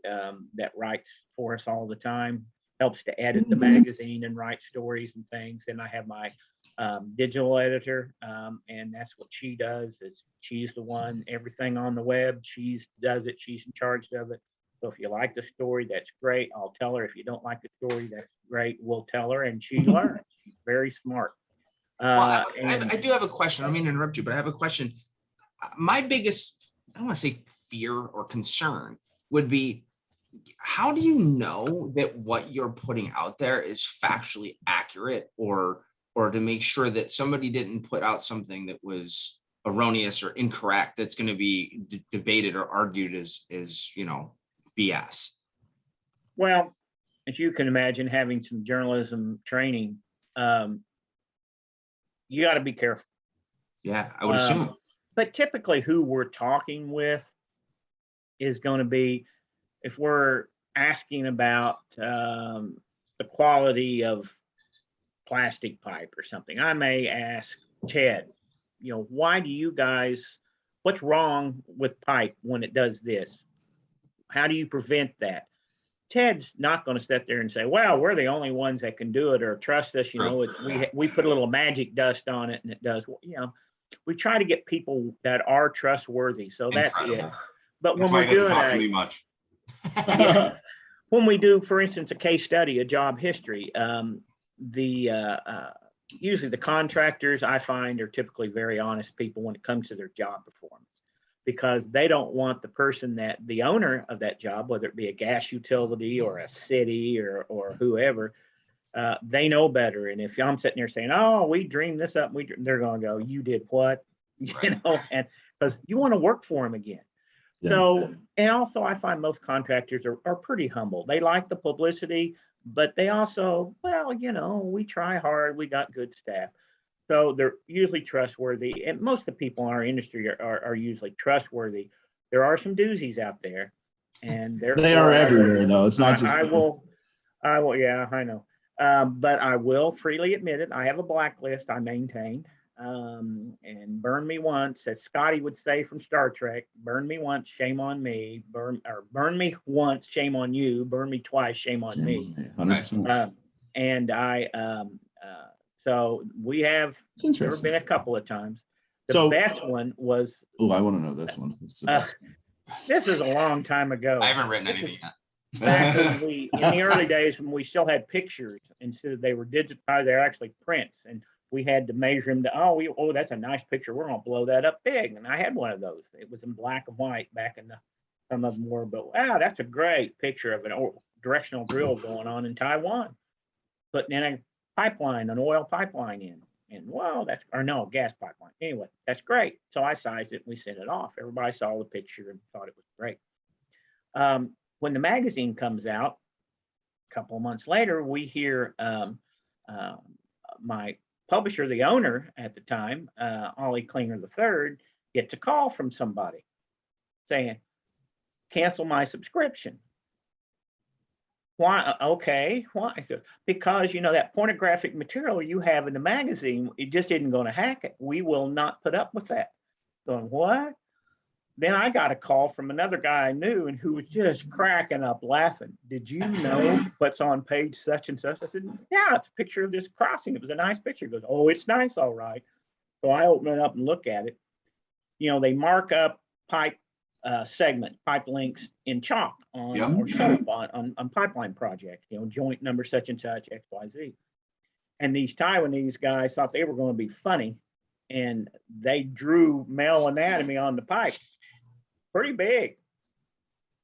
that writes for us all the time, helps to edit the magazine and write stories and things. And I have my digital editor, and that's what she does. She's the one, everything on the web, she does it, she's in charge of it. So if you like the story, that's great. I'll tell her. If you don't like the story, that's great. We'll tell her, and she learns. She's very smart. I do have a question. I don't mean to interrupt you, but I have a question. My biggest, I don't want to say fear or concern would be, how do you know that what you're putting out there is factually accurate, or to make sure that somebody didn't put out something that was erroneous or incorrect that's going to be debated or argued as BS? Well, as you can imagine, having some journalism training, you got to be careful. Yeah, I would assume. But typically who we're talking with is going to be, if we're asking about the quality of plastic pipe or something, I may ask Ted, why do you guys, what's wrong with pipe when it does this? How do you prevent that? Ted's not going to sit there and say, well, we're the only ones that can do it, or trust us, we put a little magic dust on it and it does, we try to get people that are trustworthy. So that's it. But when we're doing talk to me much. When we do, for instance, a case study, a job history, usually the contractors I find are typically very honest people when it comes to their job performance, because they don't want the person that the owner of that job, whether it be a gas utility or a city or whoever, they know better. And if I'm sitting there saying, oh, we dreamed this up, they're going to go, you did what? Right. And because you want to work for them again. Yeah. So, and also I find most contractors are pretty humble. They like the publicity, but they also, well, we try hard. We got good staff. So they're usually trustworthy. And most of the people in our industry are usually trustworthy. There are some doozies out there, and they are everywhere though. It's not just. I will. Yeah, I know. But I will freely admit it. I have a blacklist I maintain. And burn me once, as Scotty would say from Star Trek, burn me once, shame on me. Burn me once, shame on you. Burn me twice, shame on me. 100%. And so we have, there have been a couple of times. The best one was. Oh, I want to know this one. It's the best one. This is a long time ago. I haven't written anything yet. Back when in the early days when we still had pictures, instead of they were digitized, they're actually prints, and we had to measure them to, that's a nice picture. We're going to blow that up big. And I had one of those. It was in black and white back in some of them were, but wow, that's a great picture of an directional drill going on in Taiwan. Putting in a pipeline, an oil pipeline in. And wow, gas pipeline. Anyway, that's great. So I sized it and we sent it off. Everybody saw the picture and thought it was great. When the magazine comes out, a couple of months later, we hear my publisher, the owner at the time, Ollie Klinger III, gets a call from somebody saying, cancel my subscription. Why? Okay, why? Because, that pornographic material you have in the magazine, it just isn't going to hack it. We will not put up with that. Going, what? Then I got a call from another guy I knew and who was just cracking up laughing. Did you know what's on page such and such? I said, yeah, it's a picture of this crossing. It was a nice picture. He goes, oh, it's nice. All right. So I open it up and look at it. They mark up pipe segment, pipe links in chalk or soap on pipeline projects, joint number such and such, XYZ. And these Taiwanese guys thought they were going to be funny. And they drew male anatomy on the pipe. Pretty big.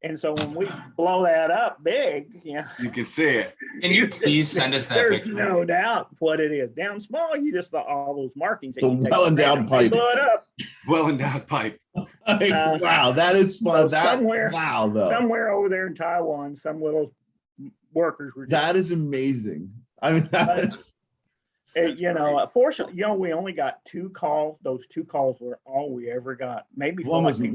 And so when we blow that up big, you can see it. Can you please send us that there's picture? No doubt what it is. Down small, you just saw all those markings. It's a well-endowed pipe. Blow it up. Well-endowed pipe. Wow, that is fun. Somewhere over there in Taiwan, some little workers were. That is amazing. I mean, fortunately, we only got 2 calls. Those 2 calls were all we ever got. Maybe one was me.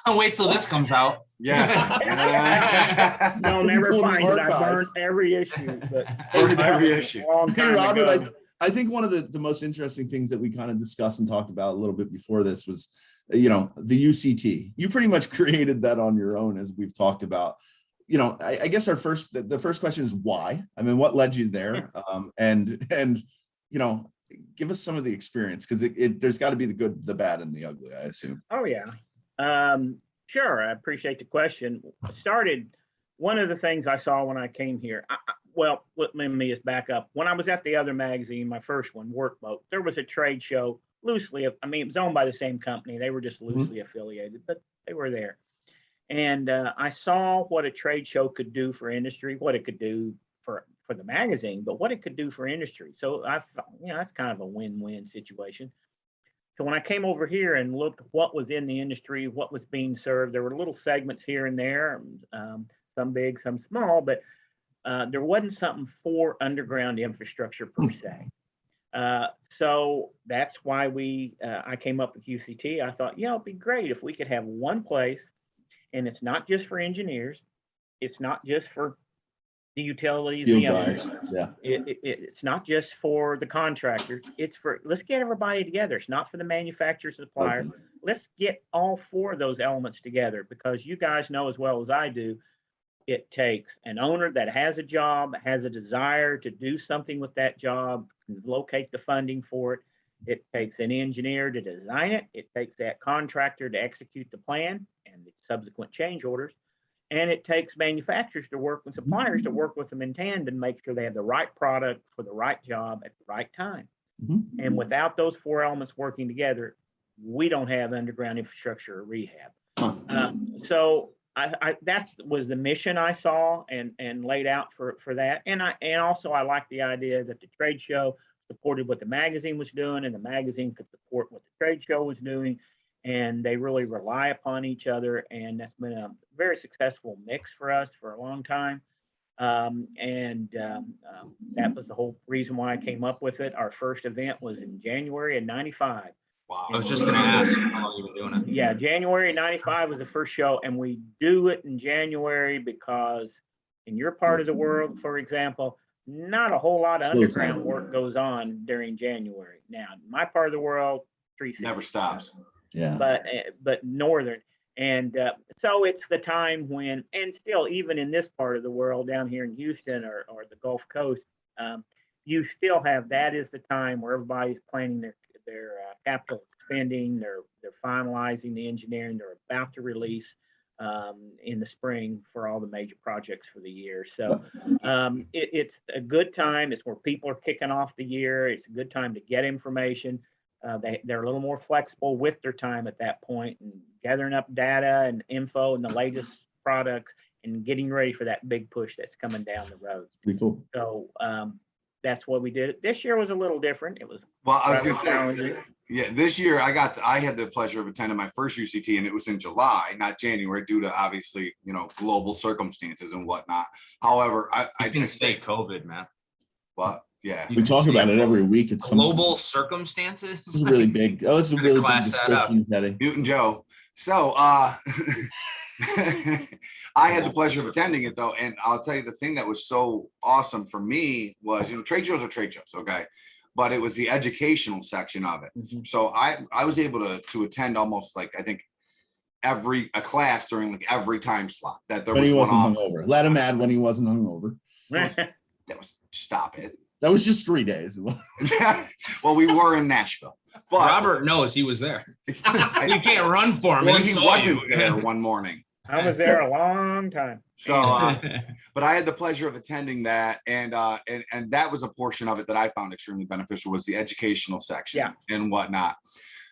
I'll wait till this comes out. Yeah. They'll never find it. I burned every issue. Every issue. Hey, Robert, I think one of the most interesting things that we kind of discussed and talked about a little bit before this was, the UCT. You pretty much created that on your own, as we've talked about. I guess the first question is why? I mean, what led you there? And give us some of the experience, because there's got to be the good, the bad, and the ugly, I assume. Oh yeah, sure. I appreciate the question. One of the things I saw when I came here. Let me just back up. When I was at the other magazine, my first one, Workboat, there was a trade show loosely. It was owned by the same company. They were just loosely affiliated, but they were there. And I saw what a trade show could do for industry, what it could do for the magazine, but what it could do for industry. So I thought, that's kind of a win-win situation. So when I came over here and looked what was in the industry, what was being served, there were little segments here and there, some big, some small, but there wasn't something for underground infrastructure per se. So that's why I came up with UCT. I thought, it'd be great if we could have one place, and it's not just for engineers, it's not just for the utilities, the owners. Yeah. It's not just for the contractors. It's for, let's get everybody together. It's not for the manufacturers, suppliers. Okay. Let's get all four of those elements together, because you guys know as well as I do, it takes an owner that has a job, has a desire to do something with that job, locate the funding for it. It takes an engineer to design it. It takes that contractor to execute the plan and the subsequent change orders. And it takes manufacturers to work with suppliers to work with them in tandem, make sure they have the right product for the right job at the right time. Mm-hmm. And without those four elements working together, we don't have underground infrastructure or rehab. So that was the mission I saw and laid out for that. And also I like the idea that the trade show supported what the magazine was doing, and the magazine could support what the trade show was doing. And they really rely upon each other. And that's been a very successful mix for us for a long time. That was the whole reason why I came up with it. Our first event was in January of '95. Wow. I was just going to ask how long you were doing it. Yeah, January of '95 was the first show. And we do it in January because in your part of the world, for example, not a whole lot of underground work goes on during January. Now, in my part of the world, never stops. Yeah. But northern. And so it's the time when, and still even in this part of the world down here in Houston or the Gulf Coast, you still have, that is the time where everybody's planning their capital spending. They're finalizing the engineering. They're about to release in the spring for all the major projects for the year. So it's a good time. It's where people are kicking off the year. It's a good time to get information. They're a little more flexible with their time at that point, and gathering up data and info and the latest products and getting ready for that big push that's coming down the road. Pretty cool. So that's what we did. This year was a little different. It was I was going to say, yeah, this year I had the pleasure of attending my first UCT, and it was in July, not January, due to obviously global circumstances and whatnot. However, I can say COVID, man. Well, yeah, we talk about it every week. It's global circumstances. This is really big. Oh, it's a really big description, Teddy. Newton Joe. So I had the pleasure of attending it though, and I'll tell you the thing that was so awesome for me was, trade shows are trade shows, okay, but it was the educational section of it. Mm-hmm. So I was able to attend almost like I think a class during like every time slot that there was. When he wasn't hungover. Let him add when he wasn't hungover. That was stop it. That was just 3 days. Well, we were in Nashville. But Robert knows he was there. You can't run for him. Well, he wasn't there one morning. I was there a long time. So, but I had the pleasure of attending that, and that was a portion of it that I found extremely beneficial, was the educational section and whatnot.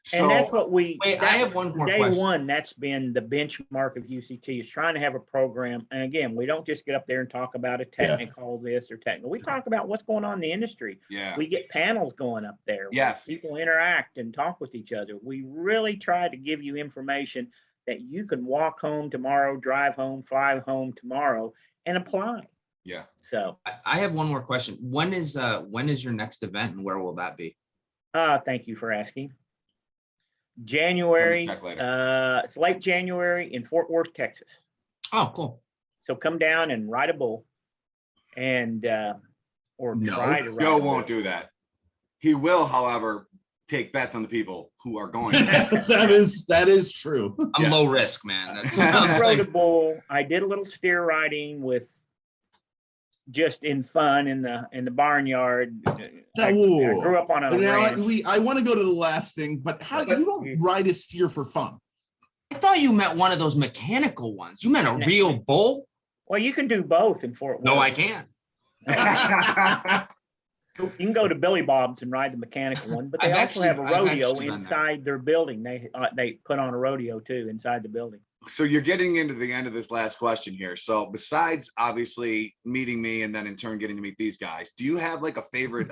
So, and that's what I have one more day question. One, that's been the benchmark of UCT, is trying to have a program. And again, we don't just get up there and talk about a technical this or technical. We talk about what's going on in the industry. Yeah. We get panels going up there. Yes. People interact and talk with each other. We really try to give you information that you can walk home tomorrow, drive home, fly home tomorrow, and apply. Yeah. So I have one more question. When is your next event, and where will that be? Thank you for asking. January, it's late January in Fort Worth, Texas. Oh, cool. So come down and ride a bull, and try to ride. Joe won't do that. He will, however, take bets on the people who are going. that is true. I'm low risk, man. That's I rode a bull. I did a little steer riding with just in fun in the barnyard. I grew up on a ranch. I want to go to the last thing, but how you don't ride a steer for fun? I thought you meant one of those mechanical ones. You meant a real bull? Well, you can do both in Fort Worth. No, I can't. You can go to Billy Bob's and ride the mechanical one, but they also have a rodeo inside their building. They put on a rodeo too inside the building. So you're getting into the end of this last question here. So besides obviously meeting me and then in turn getting to meet these guys, do you have like a favorite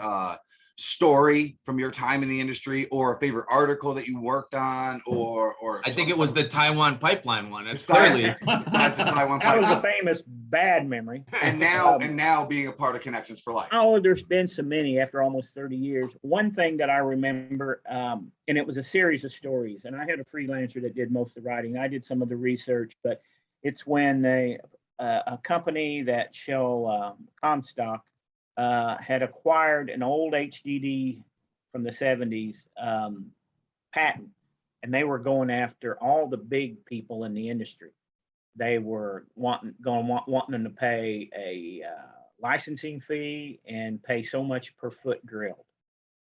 story from your time in the industry or a favorite article that you worked on or I think it was the Taiwan pipeline one. It's Besides- clearly besides the Taiwan That was a pipeline. famous bad memory. And now being a part of Connections for Life. Oh, there's been so many after almost 30 years. One thing that I remember, and it was a series of stories, and I had a freelancer that did most of the writing. I did some of the research, but it's when a company that show Comstock had acquired an old HDD from the 70s patent, and they were going after all the big people in the industry. They were wanting them to pay a licensing fee and pay so much per foot drilled.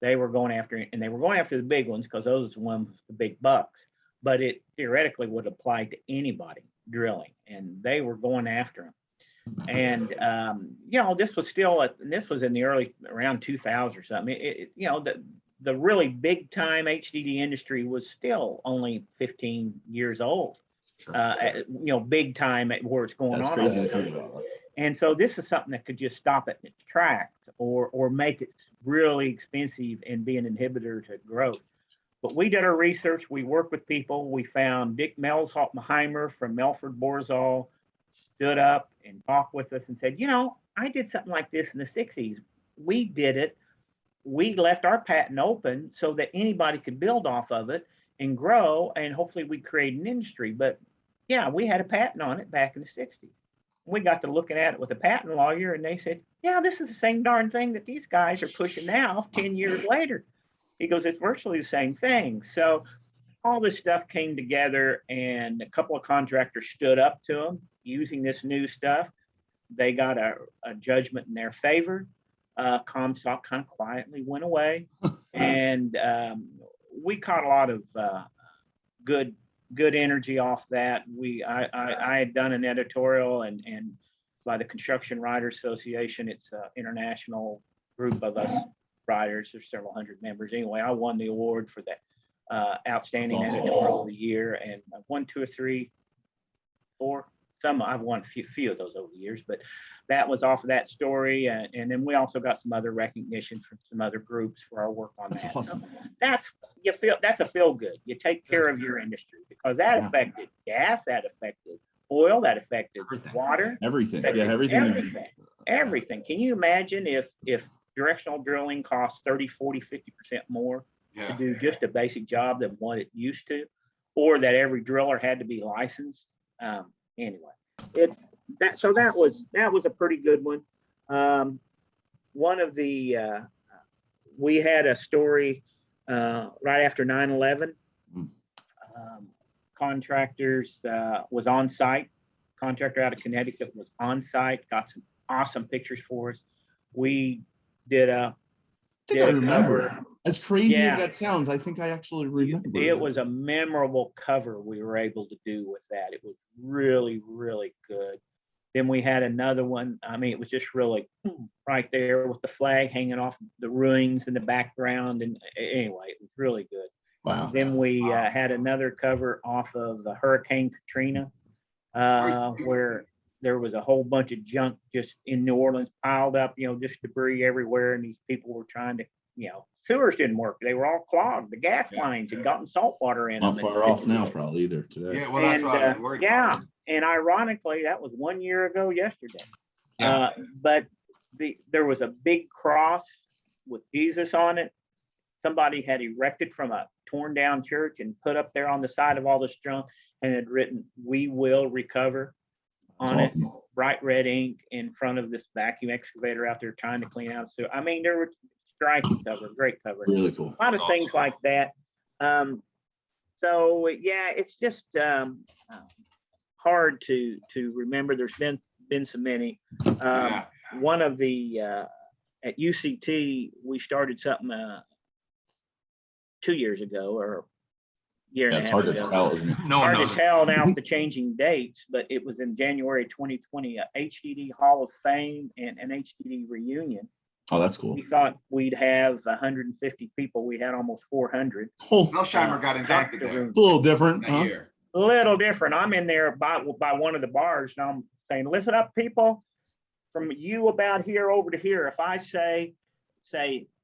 They were going after it, and they were going after the big ones because those are the ones with the big bucks. But it theoretically would apply to anybody drilling, and they were going after them. And this was this was in the early around 2000 or something. The really big time HDD industry was still only 15 years old. Sure. Big time where it's going That's on. crazy. And so this is something that could just stop it in its tracks or make it really expensive and be an inhibitor to growth. But we did our research. We worked with people. We found Dick Melsheimer from Melford Borzall stood up and talked with us and said, I did something like this in the 60s. We did it. We left our patent open so that anybody could build off of it and grow, and hopefully we create an industry. But yeah, we had a patent on it back in the 60s. We got to looking at it with a patent lawyer, and they said, yeah, this is the same darn thing that these guys are pushing now 10 years later. He goes, it's virtually the same thing. So all this stuff came together, and a couple of contractors stood up to them using this new stuff. They got a judgment in their favor. Comstock kind of quietly went away, and we caught a lot of good energy off that. I had done an editorial and by the Construction Writers Association. It's an international group of us writers. There's several hundred members. Anyway, I won the award for the outstanding editorial of the year, and I've won 2 or 3, 4. I've won a few of those over the years, but that was off of that story. And then we also got some other recognition from some other groups for our work on that. Awesome. That's a feel good. You take care of your industry because that affected gas, that affected oil, that affected water. Everything. Everything. Can you imagine if directional drilling costs 30, 40, 50% more to do just a basic job than what it used to, or that every driller had to be licensed? Anyway, that was a pretty good one. One of the we had a story right after 9/11. Contractors was on site. Contractor out of Connecticut was on site. Got some awesome pictures for us. We did a. I remember. As crazy as that sounds, I think I actually remember. It was a memorable cover we were able to do with that. It was really, really good. Then we had another one. I mean, it was just really right there with the flag hanging off the ruins in the background. And anyway, it was really good. Wow. Then we had another cover off of the Hurricane Katrina, where there was a whole bunch of junk just in New Orleans piled up, just debris everywhere. And these people were trying to, sewers didn't work. They were all clogged. The gas lines had gotten salt water in them. Not far off now, probably either today. Yeah, well, that's what I'm worried about. And ironically, that was 1 year ago yesterday. Yeah. But there was a big cross with Jesus on it. Somebody had erected from a torn down church and put up there on the side of all this junk and had written, "We will recover" on it, bright red ink in front of this vacuum excavator out there trying to clean out. So, I mean, there were striking cover, great cover. Really cool. A lot of things like that. So yeah, it's just hard to remember. There's been so many. One of the at UCT, we started something 2 years ago or year and a half ago. It's hard to tell, isn't it? Hard to tell now with the changing dates, but it was in January 2020, a HDD Hall of Fame and an HDD reunion. Oh, that's cool. We thought we'd have 150 people. We had almost 400. Oh, Melsheimer got inducted there it's a little different, that huh? year. A little different. I'm in there by one of the bars, and I'm saying, listen up, people, from you about here over to here. If I say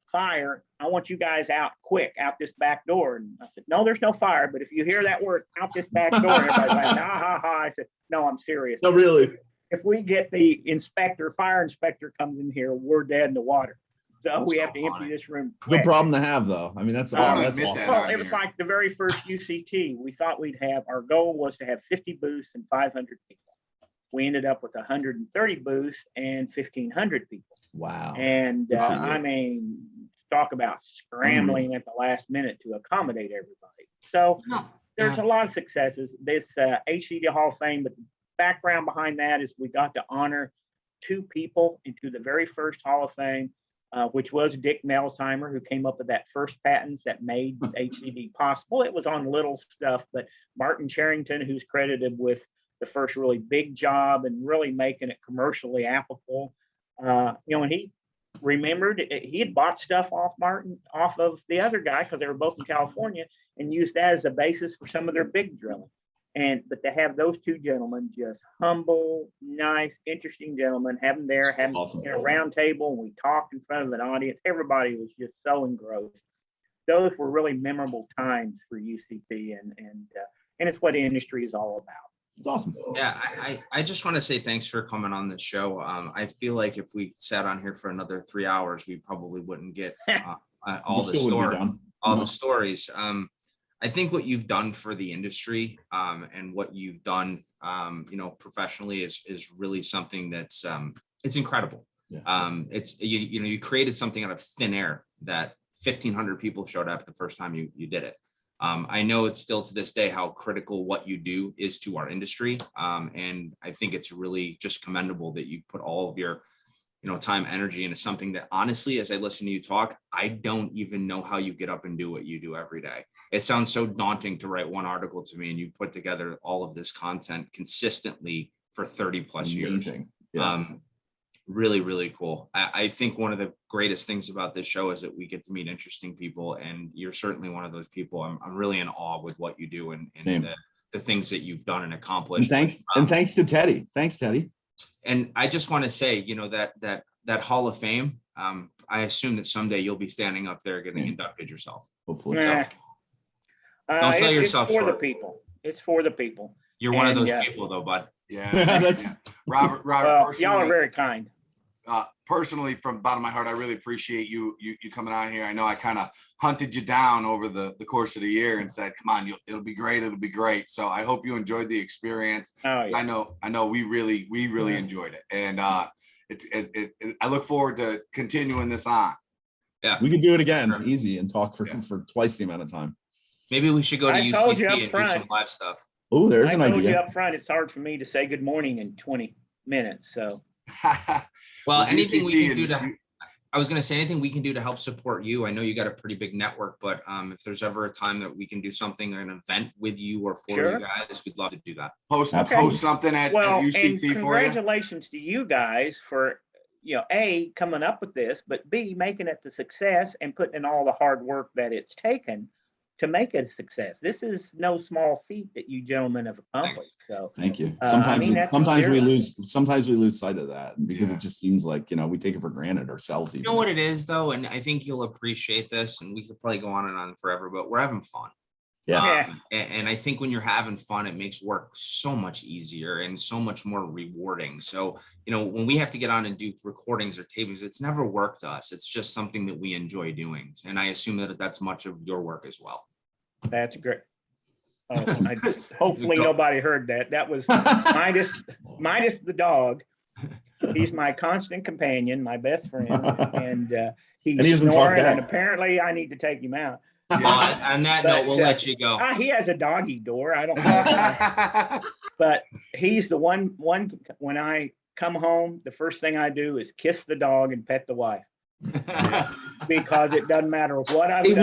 fire, I want you guys out quick, out this back door. And I said, no, there's no fire. But if you hear that word, out this back door, and everybody's like, ha, ha, ha. I said, no, I'm serious. No, really. If we get the fire inspector comes in here, we're dead in the water. So we have to empty this room quick. Good problem to have, though. I mean, that's admit awesome. that. Well, it was like the very first UCT. We thought our goal was to have 50 booths and 500 people. We ended up with 130 booths and 1,500 people. Wow. And Good for you. I mean, talk about scrambling at the last minute to accommodate everybody. So there's a lot of successes. This HCD Hall of Fame, but the background behind that is we got to honor 2 people into the very first Hall of Fame. Which was Dick Melsheimer, who came up with that first patent that made HDD possible. It was on little stuff, but Martin Charrington, who's credited with the first really big job and really making it commercially applicable. And he remembered he had bought stuff off of the other guy because they were both in California, and used that as a basis for some of their big drilling. But to have those 2 gentlemen, just humble, nice, interesting gentlemen, have them there, have them in a round table, and we talked in front of an audience. Everybody was just so engrossed. Those were really memorable times for UCP, and it's what the industry is all about. It's awesome. Yeah, I just want to say thanks for coming on the show. I feel like if we sat on here for another 3 hours, we probably wouldn't get all the stories. I think what you've done for the industry and what you've done, professionally is really something that's it's incredible. Yeah. It's you created something out of thin air that 1,500 people showed up the first time you did it. I know it's still to this day how critical what you do is to our industry, and I think it's really just commendable that you put all of your time, energy into something that honestly, as I listen to you talk, I don't even know how you get up and do what you do every day. It sounds so daunting to write one article to me, and you put together all of this content consistently for 30 plus years. Yeah. Really, really cool. I think one of the greatest things about this show is that we get to meet interesting people, and you're certainly one of those people. I'm really in awe with what you do and the things that you've done and accomplished. And thanks to Teddy. Thanks, Teddy. And I just want to say, that Hall of Fame, I assume that someday you'll be standing up there getting inducted yourself. Hopefully. Don't sell yourself it's for short. the people. It's for the people. You're one of those people though, bud. Yeah. That's Robert, Well, y'all are very kind. Personally, from the bottom of my heart, I really appreciate you coming out here. I know I kind of hunted you down over the course of the year and said, come on, it'll be great. So I hope you enjoyed the experience. Oh, yeah. I know we really enjoyed it. And I look forward to continuing this on. Yeah, we can do it again, easy, and talk for twice the amount of time. Maybe we should go to UCT and do some live stuff. Oh, there's an idea. I told you up front, it's hard for me to say good morning in 20 minutes. So, well, anything we can do I was going to say anything we can do to help support you. I know you got a pretty big network, but if there's ever a time that we can do something, an event with you or for you guys, we'd love to do that. Post something at UCT and congratulations to you guys for, A, coming up with this, but B, making it a success and putting in all the hard work that it's taken to make it a success. This is no small feat that you gentlemen have accomplished. So thank you. Sometimes we lose sight of that because it just seems like, we take it for granted ourselves. You know what it is though? And I think you'll appreciate this, and we could probably go on and on forever, but we're having fun. Yeah. And I think when you're having fun, it makes work so much easier and so much more rewarding. So, when we have to get on and do recordings or tapings, it's never work to us. It's just something that we enjoy doing. And I assume that that's much of your work as well. That's great. Hopefully nobody heard that. That was minus the dog. He's my constant companion, my best friend, and he's snoring. And apparently, I need to take him out. On that note, we'll let you go. He has a doggy door. I don't know, but he's the one. When I come home, the first thing I do is kiss the dog and pet the wife. Because it doesn't matter what I've done.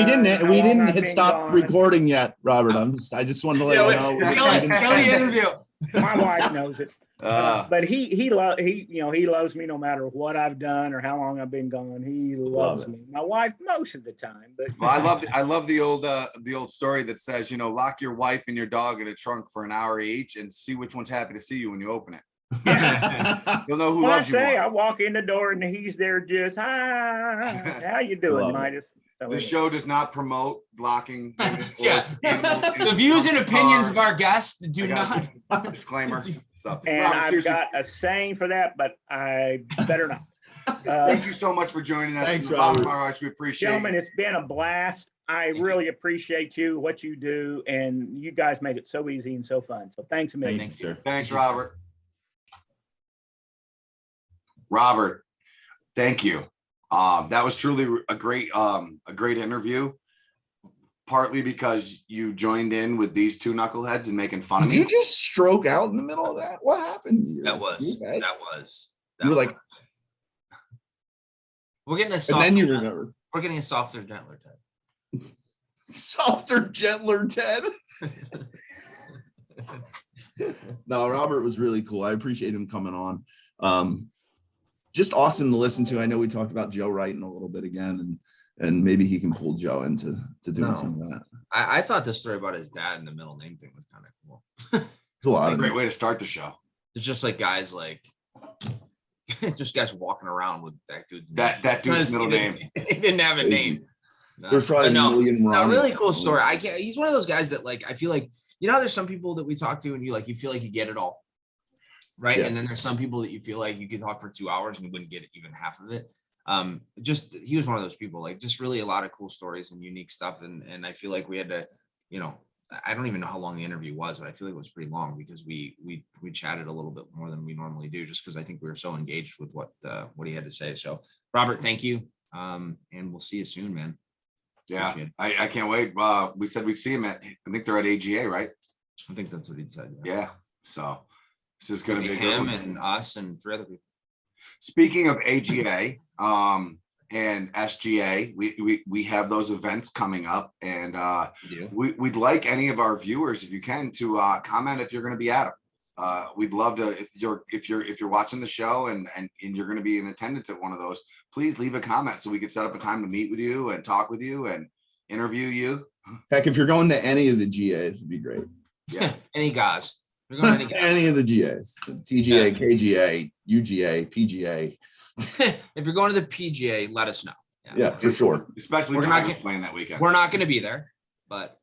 We didn't hit stop recording yet, Robert. I just wanted to let you know. Kill the interview. My wife knows it. But he loves me no matter what I've done or how long I've been gone. He loves me. My wife most of the time, but well, I love the old story that says, lock your wife and your dog in a trunk for an hour each and see which one's happy to see you when you open it. Yeah. You'll know who When loves you more. I walk in the door and he's there just, hi, how you doing, Midas? The show does not promote locking. Yeah. The views and opinions of our guests do not. Disclaimer. And I've got a saying for that, but I better not. Thank you so much for joining us. Thanks, Robert. We appreciate it. Gentlemen, it's been a blast. I really appreciate you, what you do, and you guys made it so easy and so fun. So thanks a million. Thanks, sir. Thanks, Robert. Robert, thank you. That was truly a great interview. Partly because you joined in with these two knuckleheads and making fun of me. Did you just stroke out in the middle of that? What happened to you? That was. You were like, we're getting a and softer. then you remember. We're getting a softer, gentler Ted. Softer, gentler Ted. No, Robert was really cool. I appreciate him coming on. Just awesome to listen to. I know we talked about Joe Wrighton a little bit again, and maybe he can pull Joe into doing some of that. I thought the story about his dad and the middle name thing was kind of cool. It's a lot A of great way to start the show. It's just like guys it's just guys walking around with that dude's That dude's middle name. He didn't have a name. No. There's probably a million. No, really cool story. He's one of those guys that I feel like, there's some people that we talk to and you feel like you get it all. Right. Yeah. And then there's some people that you feel like you could talk for 2 hours and you wouldn't get even half of it. He was one of those people, just really a lot of cool stories and unique stuff. And I feel like we had to, I don't even know how long the interview was, but I feel like it was pretty long because we chatted a little bit more than we normally do, just because I think we were so engaged with what he had to say. So Robert, thank you. And we'll see you soon, man. Yeah, I can't wait. We said we'd see him I think they're at AGA, right? I think that's what he said. Yeah. So this is going to be him and us and 3 other people. Speaking of AGA and SGA, we have those events coming up, and we'd like any of our viewers, if you can, to comment if you're going to be at them. We'd love to, if you're watching the show and you're going to be in attendance at one of those, please leave a comment so we could set up a time to meet with you and talk with you and interview you. Heck, if you're going to any of the GAs, it'd be great. Yeah, any guys. We're going to any of the GAs, TGA, KGA, UGA, PGA. If you're going to the PGA, let us know. Yeah, for sure. Especially we're not playing that weekend. We're not going to be there, but.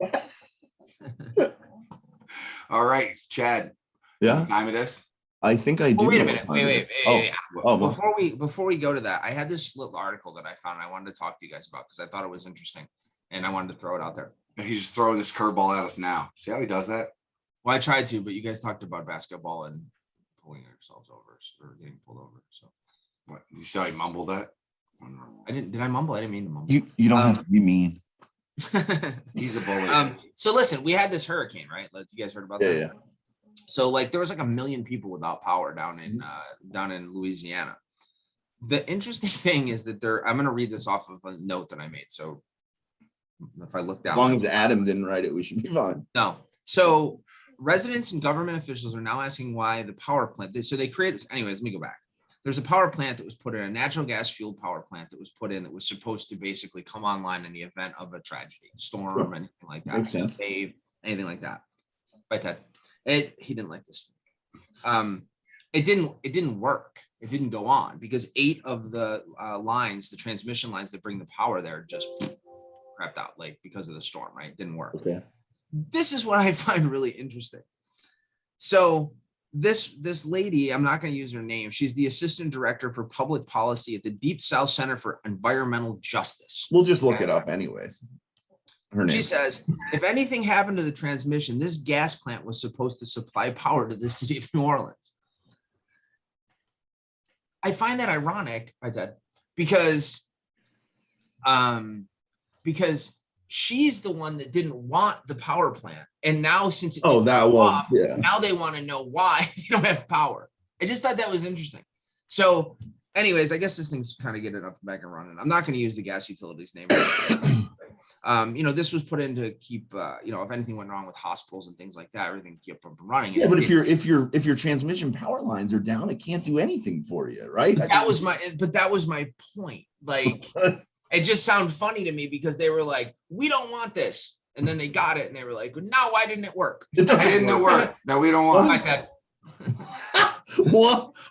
All right, Chad. Yeah. What time it is? I think I do. Oh, wait a minute. Wait. Oh, before we go to that, I had this little article that I found. I wanted to talk to you guys about because I thought it was interesting, and I wanted to throw it out there. He's just throwing this curveball at us now. See how he does that? Well, I tried to, but you guys talked about basketball and pulling yourselves over or getting pulled over. So, what? You saw he mumbled that? I didn't. Did I mumble? I didn't mean to mumble. You don't have to be mean. He's a bully. So listen, we had this hurricane, right? You guys heard about that? Yeah. So there was 1 million people without power down in Louisiana. The interesting thing is that I'm going to read this off of a note that I made. So if I look down, as long as Adam didn't write it, we should be fine. No. So residents and government officials are now asking why the power plant. So they created. Anyways, let me go back. There's a power plant that was put in, a natural gas fueled power plant that was put in that was supposed to basically come online in the event of a tragedy, storm, anything like that. Makes sense. Wave, anything like that. Right, Ted? He didn't like this. It didn't work. It didn't go on because 8 of the lines, the transmission lines that bring the power there, just crapped out because of the storm. Right? It didn't work. Okay. This is what I find really interesting. So this lady, I'm not going to use her name. She's the assistant director for public policy at the Deep South Center for Environmental Justice. We'll just look it up anyways. Her name. She says, if anything happened to the transmission, this gas plant was supposed to supply power to the city of New Orleans. I find that ironic, I said, because she's the one that didn't want the power plant. And now since now they want to know why they don't have power. I just thought that was interesting. So anyways, I guess this thing's kind of getting up back and running. I'm not going to use the gas utility's name. this was put in to keep, if anything went wrong with hospitals and things like that, everything kept up and running. Yeah, but if your transmission power lines are down, it can't do anything for you, right? That was my point. Like, it just sounded funny to me because they were like, we don't want this. And then they got it and they were like, no, why didn't it work? Why didn't it work? No, we don't want it.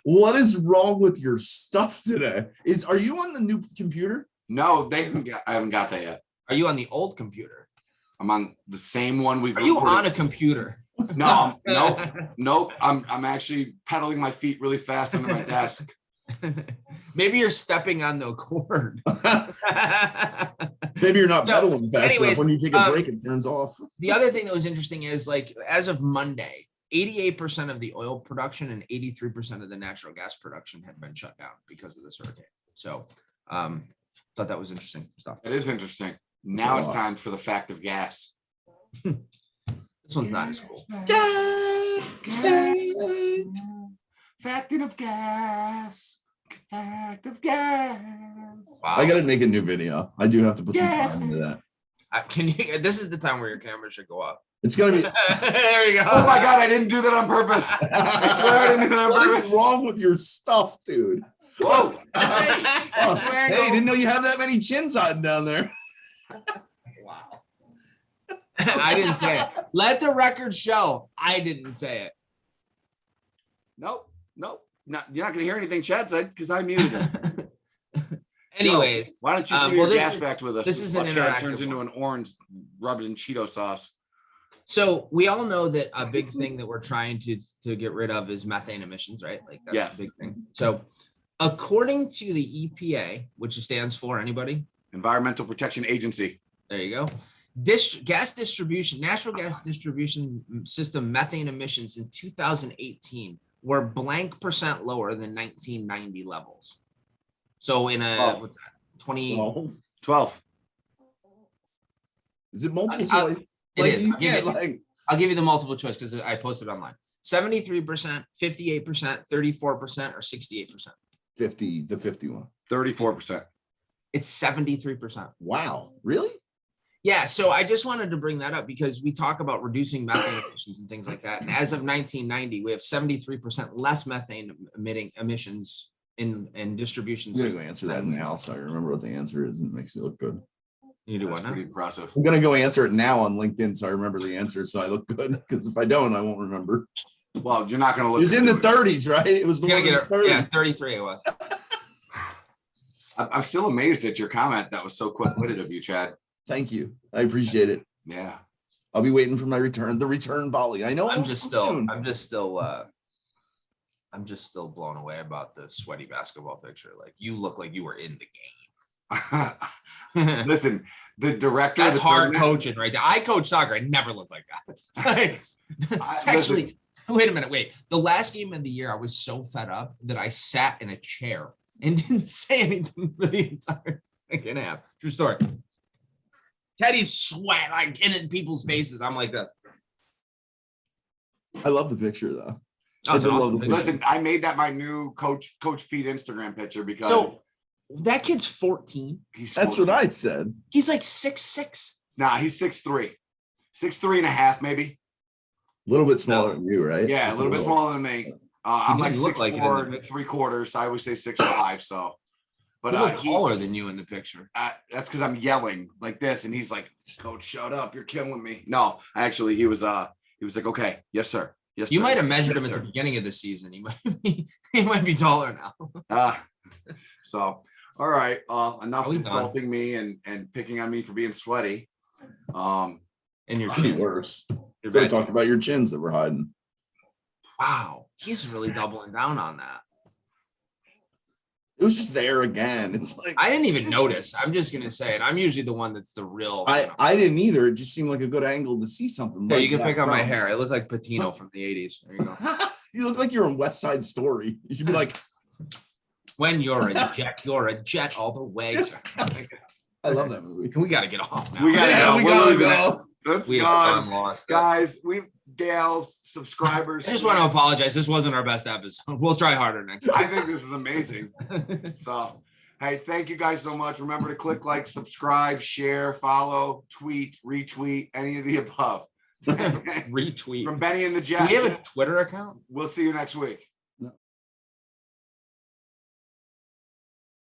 What is wrong with your stuff today? Are you on the new computer? No, I haven't got that yet. Are you on the old computer? I'm on the same one we've. Are you on a computer? No, nope. I'm actually pedaling my feet really fast under my desk. Maybe you're stepping on the cord. Maybe you're not pedaling fast enough. When you take a break, it turns off. The other thing that was interesting is, like, as of Monday, 88% of the oil production and 83% of the natural gas production had been shut down because of this hurricane. So thought that was interesting stuff. It is interesting. Now it's time for the fact of gas. This one's not as cool. Fact of gas. Fact of gas. Wow. I gotta make a new video. I do have to put some time into that. This is the time where your camera should go off. It's gonna be. There you go. Oh my God, I didn't do that on purpose. I swear I didn't do that on purpose. What is wrong with your stuff, dude? Whoa. Hey, didn't know you have that many chins on down there. Wow. I didn't say it. Let the record show I didn't say it. Nope. You're not going to hear anything Chad said because I muted him. Anyways, why don't you share your gas fact with us? This is an Chad interactive turns into an orange rubbed in Cheeto sauce. So we all know that a big thing that we're trying to get rid of is methane emissions, right? Like, that's a big thing. So according to the EPA, which stands for anybody? Environmental Protection Agency. There you go. Natural gas distribution system methane emissions in 2018 were blank % lower than 1990 levels. So in what's that? 12. Is it multiple choice? It is. I'll give you the multiple choice because I posted online. 73%, 58%, 34%, or 68%. 51. 34%. It's 73%. Wow. Really? Yeah. So I just wanted to bring that up because we talk about reducing methane emissions and things like that. And as of 1990, we have 73% less methane emitting emissions in distribution I'm systems. going to answer that now, so I remember what the answer is, and it makes me look good. You do what now? Pretty impressive. I'm going to go answer it now on LinkedIn, so I remember the answer, so I look good. Because if I don't, I won't remember. Well, you're not going to look. It was in the 30s, right? It was the one in the 30s. Yeah, 33 it was. I'm still amazed at your comment. That was so quick-witted of you, Chad. Thank you. I appreciate it. Yeah. I'll be waiting for my return. The return volley. I know. I'm just still blown away about the sweaty basketball picture. Like, you look like you were in the game. Listen, the director. That's hard coaching right there. I coach soccer. I never looked like that. Actually, wait a minute. The last game of the year, I was so fed up that I sat in a chair and didn't say anything for the entire second half. True story. Teddy's sweat like in people's faces. I'm like this. I love the picture though. Listen, I made that my new Coach Pete Instagram picture because that kid's 14. That's what I said. He's like 6'6". Nah, he's 6'3", 6'3 and a half, maybe. A little bit smaller than you, right? Yeah, a little bit smaller than me. I'm like 6'4" 3/4. So I always say 6'5". So, but he looked taller than you in the picture. That's because I'm yelling like this, and he's like, "Coach, shut up! You're killing me." No, actually, he was like, "Okay, yes, sir." Yes, you sir. might have measured him at the beginning of the season. He might be taller now. So, all right. Enough insulting me and picking on me for being sweaty. And your chin. Worse. You're going to talk about your chins that we're hiding. Wow, he's really doubling down on that. It was just there again. It's like I didn't even notice. I'm just gonna say it. I'm usually the one that's the real. I didn't either. It just seemed like a good angle to see something. Yeah, you can pick up my hair. I look like Patino from the 80s. There you go. You look like you're in West Side Story. You should be like, when you're a jet all the way. I love that movie. We gotta get off now. We gotta go. Let's go, guys. Gals, subscribers. I just want to apologize. This wasn't our best episode. We'll try harder next time. I think this is amazing. So, Hey, thank you guys so much. Remember to click like, subscribe, share, follow, tweet, retweet, any of the above. Retweet From Benny and the Do Jets. we have a Twitter account? We'll see you next week.